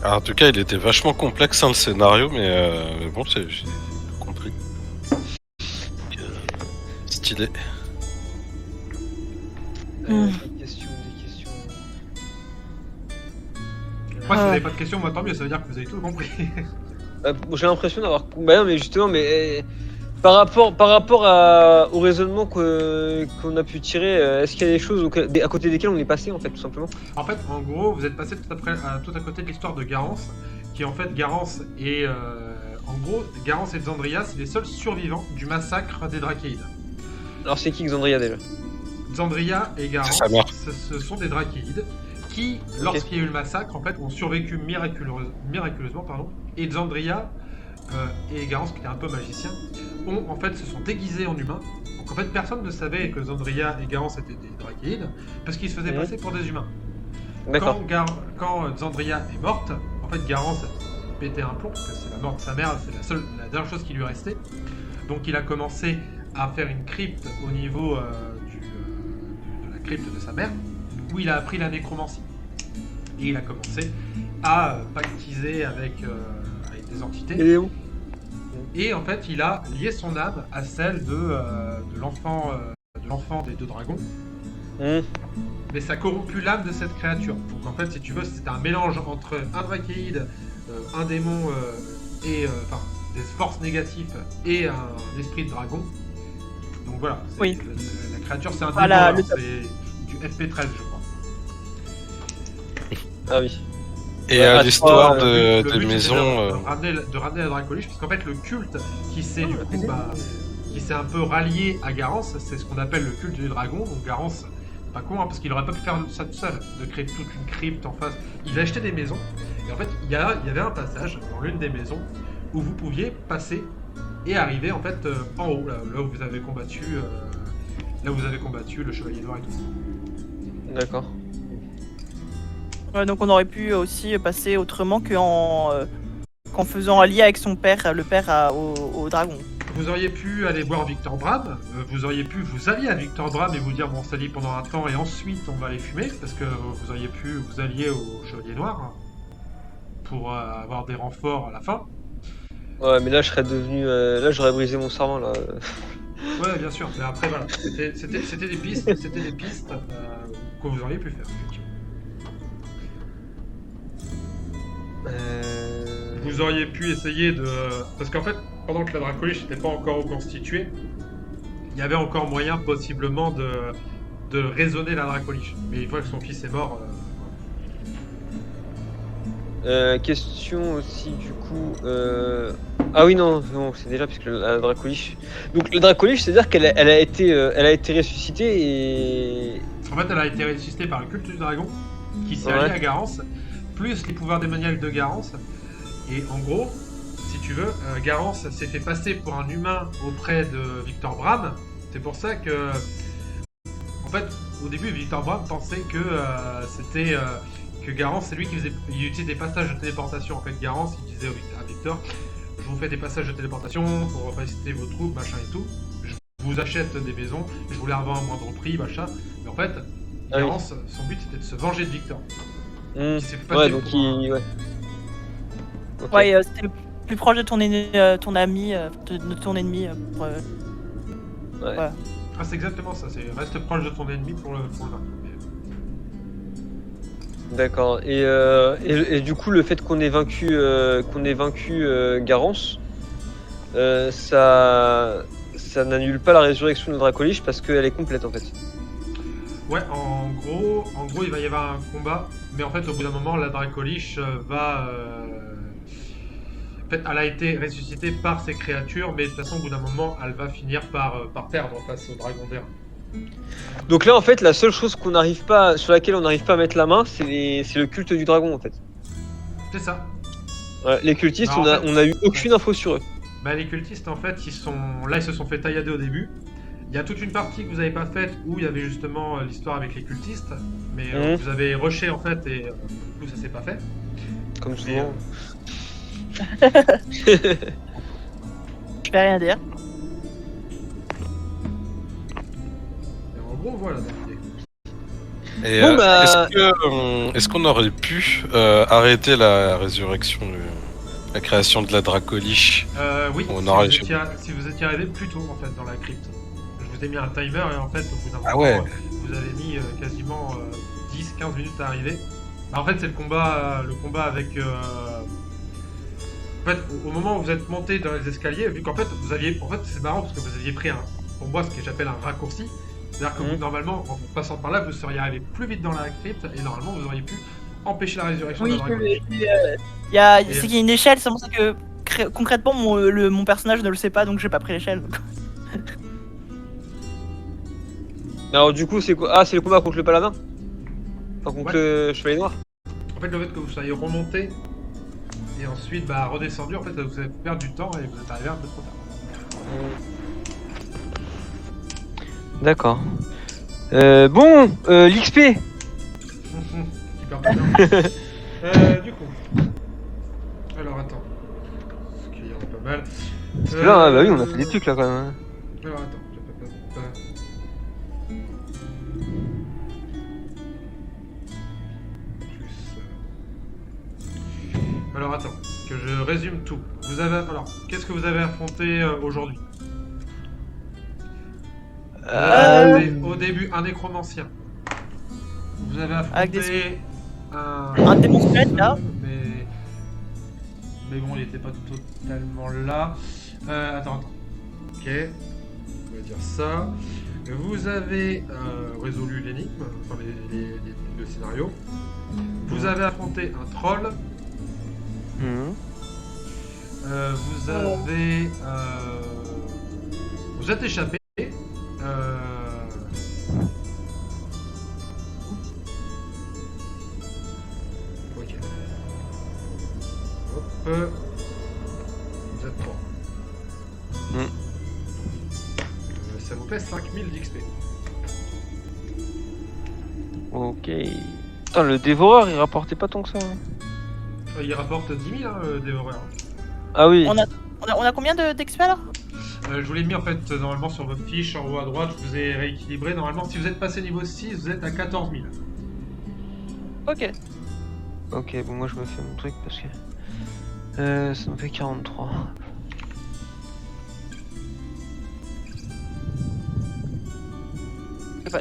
Alors, en tout cas, il était vachement complexe le scénario, mais bon, j'ai compris. Stylé.
Des questions.
Après, si vous n'avez pas de questions, moi tant mieux, ça veut dire que vous avez tout compris.
J'ai l'impression d'avoir. Bah non, mais justement, par rapport au raisonnement qu'on a pu tirer, est-ce qu'il y a des choses à côté desquelles on est passé en fait, tout simplement?
En fait, en gros, vous êtes passé tout à côté de l'histoire de Garance, qui en fait, Garance et Xandria, c'est les seuls survivants du massacre des Drachéides.
Alors c'est qui Xandria déjà?
Xandria et Garance,
sa mère.
ce sont des Drachéides qui, lorsqu'il y a eu le massacre, en fait, ont survécu miraculeusement, et Xandria et Garance, qui était un peu magicien, se sont déguisés en humains. Donc en fait, personne ne savait que Xandria et Garance étaient des Drachéides, parce qu'ils se faisaient passer pour des humains.
D'accord.
Quand Xandria est morte, en fait, Garance a pété un plomb, parce que c'est la mort de sa mère, c'est la dernière chose qui lui restait. Donc il a commencé à faire une crypte au niveau de la crypte de sa mère, où il a appris la nécromancie. Et il a commencé à pactiser avec des entités.
Et Léo?
Et en fait, il a lié son âme à celle de l'enfant des deux dragons.
Hmm.
Mais ça corrompu l'âme de cette créature. Donc en fait, si tu veux, c'est un mélange entre un Drakeid, un démon enfin, des forces négatives et un esprit de dragon. Donc voilà,
Oui.
la créature c'est un
Voilà,
démon, c'est du FP13 je crois.
Ah oui.
Et
Ouais,
l'histoire
Le
de
but, c'était
maison.
de ramener la Dracoliche, parce qu'en fait le culte qui s'est du coup qui s'est un peu rallié à Garance, c'est ce qu'on appelle le culte du dragon. Donc Garance, pas con, hein, parce qu'il aurait pas pu faire ça tout seul, de créer toute une crypte en face. Il a acheté des maisons, et en fait il y avait un passage dans l'une des maisons où vous pouviez passer et arriver en fait en haut, là où vous avez combattu, le chevalier noir et tout ça.
D'accord.
Ouais, donc on aurait pu aussi passer autrement qu'en faisant allier avec son père, le père au dragon.
Vous auriez pu aller voir Victor Bram, vous auriez pu vous allier à Victor Bram et vous dire bon on s'allie pendant un temps et ensuite on va les fumer, parce que vous auriez pu vous allier au Chevalier Noir hein, pour avoir des renforts à la fin.
Ouais, mais là, je serais devenu. Là, j'aurais brisé mon serment, là.
Ouais bien sûr, mais après voilà, c'était des pistes, que vous auriez pu faire effectivement. Vous auriez pu essayer de... Parce qu'en fait, pendant que la Dracoliche n'était pas encore reconstituée, il y avait encore moyen possiblement de raisonner la Dracoliche. Mais une fois que son fils est mort...
Question aussi, du coup. Ah oui, non, c'est déjà puisque la Dracoliche. Donc, le Dracoliche, c'est-à-dire qu'elle elle a été ressuscitée et.
En fait, elle a été ressuscitée par le culte du dragon, qui s'est
Ouais.
allié à Garance, plus les pouvoirs démoniaques de Garance. Et en gros, si tu veux, Garance s'est fait passer pour un humain auprès de Victor Bram. C'est pour ça que... En fait, au début, Victor Bram pensait que c'était... que Garance, c'est lui qui il utilisait des passages de téléportation. En fait, Garance, il disait à Victor, je vous fais des passages de téléportation pour faciliter vos troupes, machin et tout. Je vous achète des maisons, je vous les revends à moindre prix, machin. Mais en fait,
Ah oui.
Garance, son but c'était de se venger de Victor.
Hmm.
Il s'est fait passer
Ouais, donc
pour un-
il. Ouais. Ok.
Ouais, c'était le plus proche de ton ami, de ton ennemi.
Ah, c'est exactement ça, c'est reste proche de ton ennemi pour le vaincre.
D'accord. Et du coup, le fait qu'on ait vaincu, Garance, ça n'annule pas la résurrection de Dracoliche parce qu'elle est complète en fait.
Ouais, en gros, il va y avoir un combat, mais en fait, au bout d'un moment, la Dracoliche va. En fait, elle a été ressuscitée par ces créatures, mais de toute façon, au bout d'un moment, elle va finir par perdre face au dragon vert.
Donc là, en fait, la seule chose sur laquelle on n'arrive pas à mettre la main, c'est le culte du dragon en fait.
C'est ça.
Ouais, les cultistes,
Bah, en fait,
on a eu aucune info sur eux.
Bah, les cultistes, en fait, ils se sont fait taillader au début. Il y a toute une partie que vous n'avez pas faite où il y avait justement l'histoire avec les cultistes, mais vous avez rushé en fait et du coup ça s'est pas fait.
Comme
Mais,
souvent.
Je vais rien dire.
Et en gros, voilà. Donc,
Et
Bon, bah-
est-ce qu'on aurait pu arrêter la résurrection, la création de la Dracoliche?
oui,
On
si,
aurait-
si vous étiez arrivé plus tôt en fait dans la crypte. Je vous ai mis un timer et en fait au bout d'un moment
Ah ouais.
vous avez mis quasiment 10-15 minutes à arriver. Bah, en fait c'est le combat avec... En fait au moment où vous êtes monté dans les escaliers, vu qu'en fait vous aviez... En fait c'est marrant parce que vous aviez pris pour moi ce que j'appelle un raccourci. C'est-à-dire que vous, normalement en passant par là vous seriez arrivé plus vite dans la crypte et normalement vous auriez pu empêcher la résurrection de
Oui,
la Dracoliche.
c'est qu'il y a une échelle, c'est pour ça que concrètement mon personnage ne le sait pas, donc j'ai pas pris l'échelle.
Alors du coup, c'est quoi? Ah, c'est le combat contre le paladin? Enfin, contre le chevalier noir?
En fait, le fait que vous soyez remonté et ensuite redescendu, en fait, vous avez perdu du temps et vous êtes arrivé un peu trop tard.
D'accord. Bon, l'XP.
Super pas bien. Du coup. Alors attends. Parce qu'il y en a pas mal.
Parce que là, bah oui, on a fait des trucs là quand même.
Alors attends. Alors attends, que je résume tout. vous avez... Alors, qu'est-ce que vous avez affronté aujourd'hui? Vous avez affronté, au début, un nécromancien. Vous avez
Avec
affronté
un démon squelette, là.
Mais bon, il était pas totalement là. Attends. Ok. On va dire ça. Vous avez résolu l'énigme, enfin le scénario. Vous avez affronté un troll.
Mhm.
Vous avez... vous êtes échappé. Ok. Hop. Vous êtes 3. Ça vous fait 5000 d'XP.
Ok. Putain, le dévoreur, il rapportait pas tant que ça. Hein.
Il rapporte 10 000, hein, le dévoreur.
Ah oui.
On a combien d'XP alors?
Je vous l'ai mis en fait normalement sur votre fiche en haut à droite, je vous ai rééquilibré. Normalement, si vous êtes passé niveau 6, vous êtes à 14 000.
Ok.
Ok, bon, moi je me fais mon truc parce que. Ça me fait 43.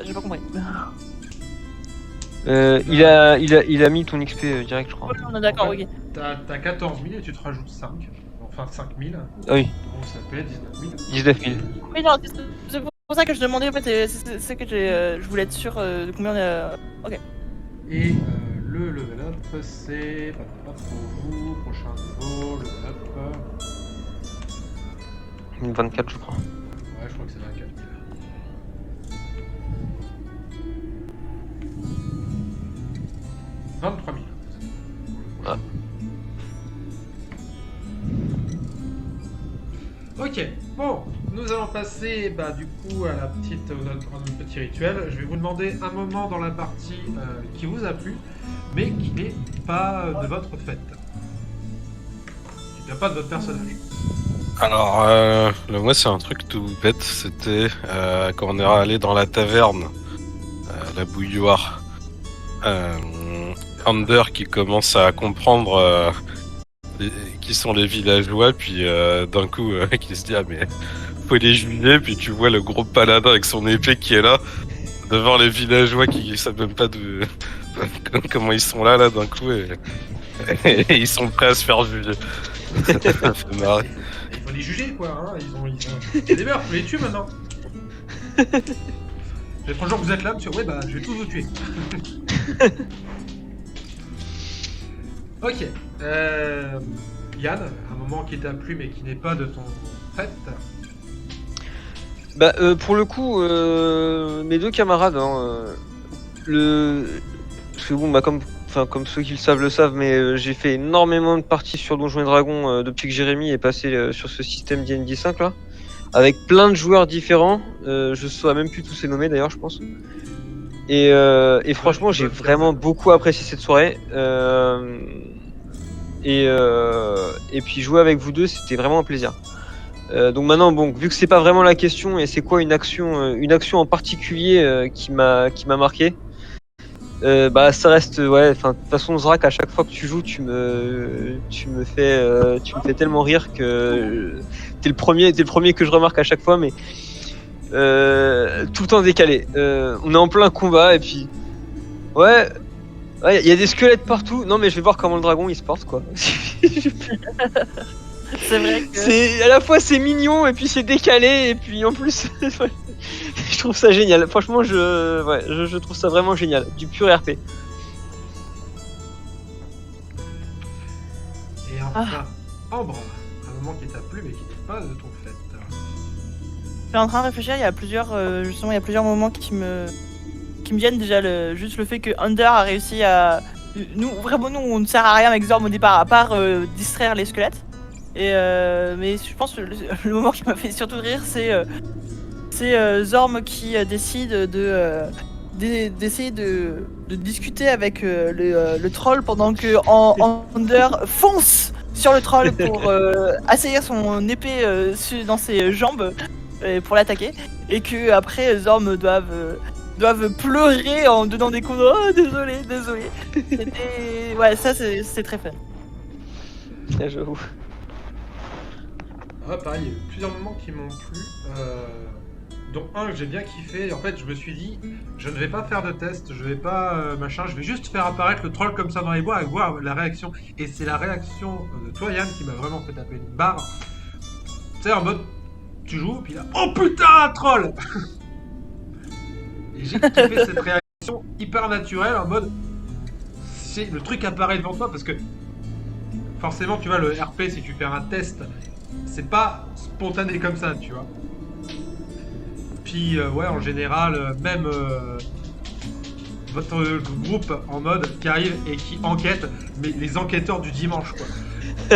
J'ai pas compris.
Il a mis ton XP direct, je crois.
Ouais, on est d'accord,
En fait,
ok.
T'as 14 000 et tu te rajoutes 5. Enfin 5 000.
Ah oui,
Donc ça fait 19 000.
19 000.
Oui, non, c'est pour ça que je demandais, en fait, c'est que je voulais être sûr de combien on est. Ok.
Et le level up, c'est pas pour vous. Prochain niveau, level up.
24, je crois.
Ouais, je crois que c'est 24 000. « 23 000.
Ah.
Ok, bon, nous allons passer du coup à notre petit rituel. Je vais vous demander un moment dans la partie qui vous a plu, mais qui n'est pas de votre fête. Qui ne vient pas de votre personnage.
Alors, moi, c'est un truc tout bête. C'était quand on est allé dans la taverne, la bouilloire. Under qui commence à comprendre qui sont les villageois, puis d'un coup qui se dit ah mais faut les juger, puis tu vois le gros paladin avec son épée qui est là devant les villageois qui savent même pas de comment ils sont là d'un coup et ils sont prêts à se faire juger. Ça fait marrer.
Il faut les juger quoi, hein. Ils ont... C'est des meurtres, faut les tuer maintenant. Les 3 jours que vous êtes là, monsieur, ouais je vais tous vous tuer. Ok. Yann, un moment qui t'a plu mais qui n'est pas de ton fait.
Pour le coup, mes deux camarades, parce que bon, comme ceux qui le savent, mais j'ai fait énormément de parties sur Donjons et Dragons depuis que Jérémy est passé sur ce système D&D 5 là, avec plein de joueurs différents. Je saurais même plus tous les nommer d'ailleurs, je pense. Et franchement, j'ai vraiment beaucoup apprécié cette soirée. Et puis jouer avec vous deux, c'était vraiment un plaisir. Donc maintenant, bon, vu que c'est pas vraiment la question, et c'est quoi une action en particulier qui m'a marqué, ça reste, ouais. Enfin, de toute façon, Zrak, à chaque fois que tu joues, tu me fais tellement rire que t'es le premier que je remarque à chaque fois, mais tout le temps décalé. On est en plein combat et puis ouais, il y a des squelettes partout. Non mais je vais voir comment le dragon il se porte quoi.
C'est vrai que...
C'est à la fois c'est mignon et puis c'est décalé et puis en plus je trouve ça génial. Franchement je trouve ça vraiment génial. Du pur RP.
Et enfin, Ambre, un moment qui t'a plu mais qui n'est pas de ton fait.
Je suis en train de réfléchir, il y a plusieurs moments qui me viennent. Déjà juste le fait que Under a réussi à... Nous on ne sert à rien avec Zorm au départ, à part distraire les squelettes. Mais je pense que le moment qui m'a fait surtout rire, c'est Zorm qui décide d'essayer de discuter avec le troll pendant que Under fonce sur le troll pour assaillir son épée dans ses jambes pour l'attaquer, et que après Zorm doivent pleurer en donnant des coups de oh désolé. Ouais, ça c'est très fun.
Ouais, j'avoue.
pareil, il y a eu plusieurs moments qui m'ont plu. Dont un que j'ai bien kiffé. En fait, je me suis dit, je ne vais pas faire de test, je vais pas machin, je vais juste faire apparaître le troll comme ça dans les bois et voir la réaction. Et c'est la réaction de toi, Yann, qui m'a vraiment fait taper une barre. Tu sais, en mode, tu joues, puis là, oh putain, un troll. Et j'ai kiffé cette réaction hyper naturelle en mode, c'est le truc apparaît devant toi parce que forcément, tu vois, le RP, si tu fais un test, c'est pas spontané comme ça, tu vois. Puis, ouais, en général, même votre groupe en mode qui arrive et qui enquête, mais les enquêteurs du dimanche, quoi.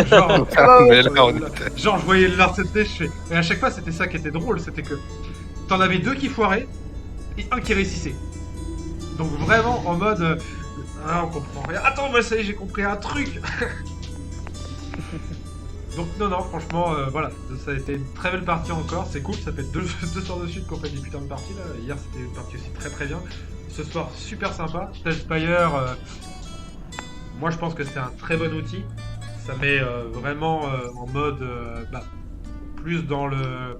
Genre,
Mais là, on
genre je voyais leur CT, et à chaque fois, c'était ça qui était drôle, c'était que t'en avais deux qui foiraient et un qui réussissait. Donc, vraiment, en mode, ah, on comprend rien. Attends, moi, ça y est, j'ai compris un truc. Donc non, franchement, voilà, ça a été une très belle partie encore, c'est cool, ça fait deux soirs de suite qu'on fait des putains de parties là, hier c'était une partie aussi très bien, ce soir super sympa, Spire, moi je pense que c'est un très bon outil, ça met vraiment en mode, plus dans le...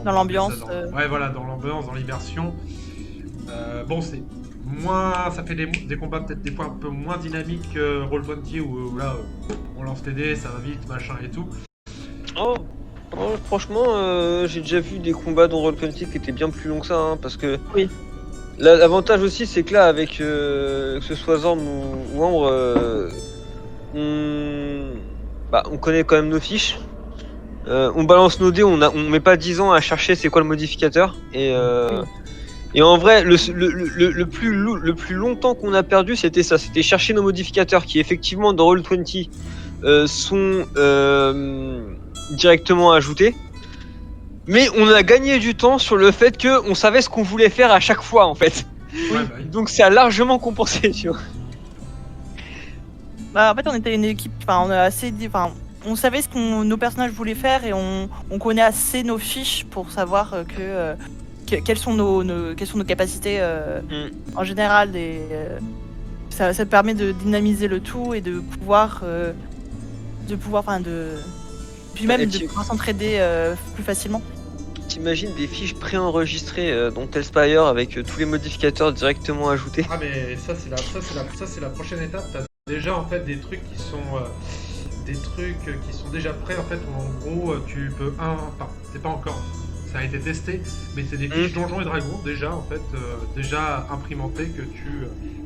Dans l'ambiance.
Ouais voilà, dans l'ambiance, dans l'immersion, bon c'est moins, ça fait des combats peut-être des fois un peu moins dynamiques que Roll20 où là on lance les dés, ça va vite, machin et tout.
Oh, franchement, j'ai déjà vu des combats dans Roll20 qui étaient bien plus longs que ça, hein, parce que
Oui.
l'avantage aussi c'est que là avec que ce soit Zorm ou Ambre, on connaît quand même nos fiches. On balance nos dés, on met pas 10 ans à chercher c'est quoi le modificateur et en vrai, le plus longtemps qu'on a perdu, c'était ça. C'était chercher nos modificateurs qui, effectivement, dans Roll20, sont directement ajoutés. Mais on a gagné du temps sur le fait qu'on savait ce qu'on voulait faire à chaque fois, en fait.
Ouais, bah oui.
Donc ça a largement compensé, tu vois.
Bah, en fait, on était une équipe, on a assez, on savait ce que nos personnages voulaient faire et on connaît assez nos fiches pour savoir quelles sont nos capacités en général. Ça te permet de dynamiser le tout et de pouvoir, puis même de pouvoir s'entraider plus facilement.
T'imagines des fiches préenregistrées dans Telspire avec tous les modificateurs directement ajoutés.
Ah mais ça c'est la prochaine étape. T'as déjà en fait des trucs qui sont déjà prêts en fait où en gros tu peux c'est pas encore, ça a été testé, mais c'est des fiches Donjons et Dragons déjà en fait déjà imprimentées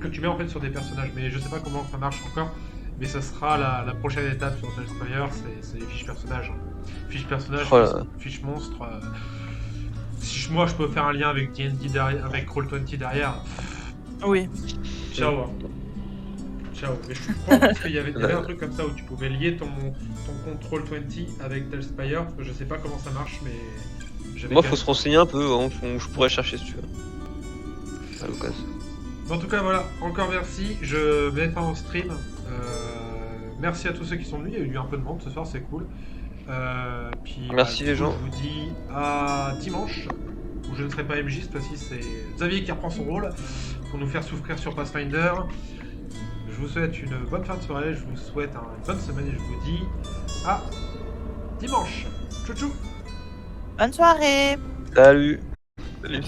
que tu mets en fait sur des personnages. Mais je sais pas comment ça marche encore. Mais ça sera la prochaine étape sur Telspire, c'est les fiches personnages. Fiches personnages, fiches monstres. Si moi je peux faire un lien avec D&D derrière, avec Roll20 derrière,
Oui.
ciao. Ciao. Mais je pense qu'il y avait un truc comme ça où tu pouvais lier ton compte Roll20 avec Telspire. Je sais pas comment ça marche, mais
moi faut se renseigner un peu, hein, je pourrais chercher si tu veux. À l'occasion.
En tout cas voilà, encore merci, je mets fin au stream. Merci à tous ceux qui sont venus, il y a eu un peu de monde ce soir, c'est cool. Puis,
merci les gens.
Je vous dis à dimanche, où je ne serai pas MJ, cette fois-ci c'est Xavier qui reprend son rôle pour nous faire souffrir sur Pathfinder. Je vous souhaite une bonne fin de soirée, je vous souhaite une bonne semaine et je vous dis à dimanche. Tchou tchou.
Bonne soirée.
Salut.
Salut.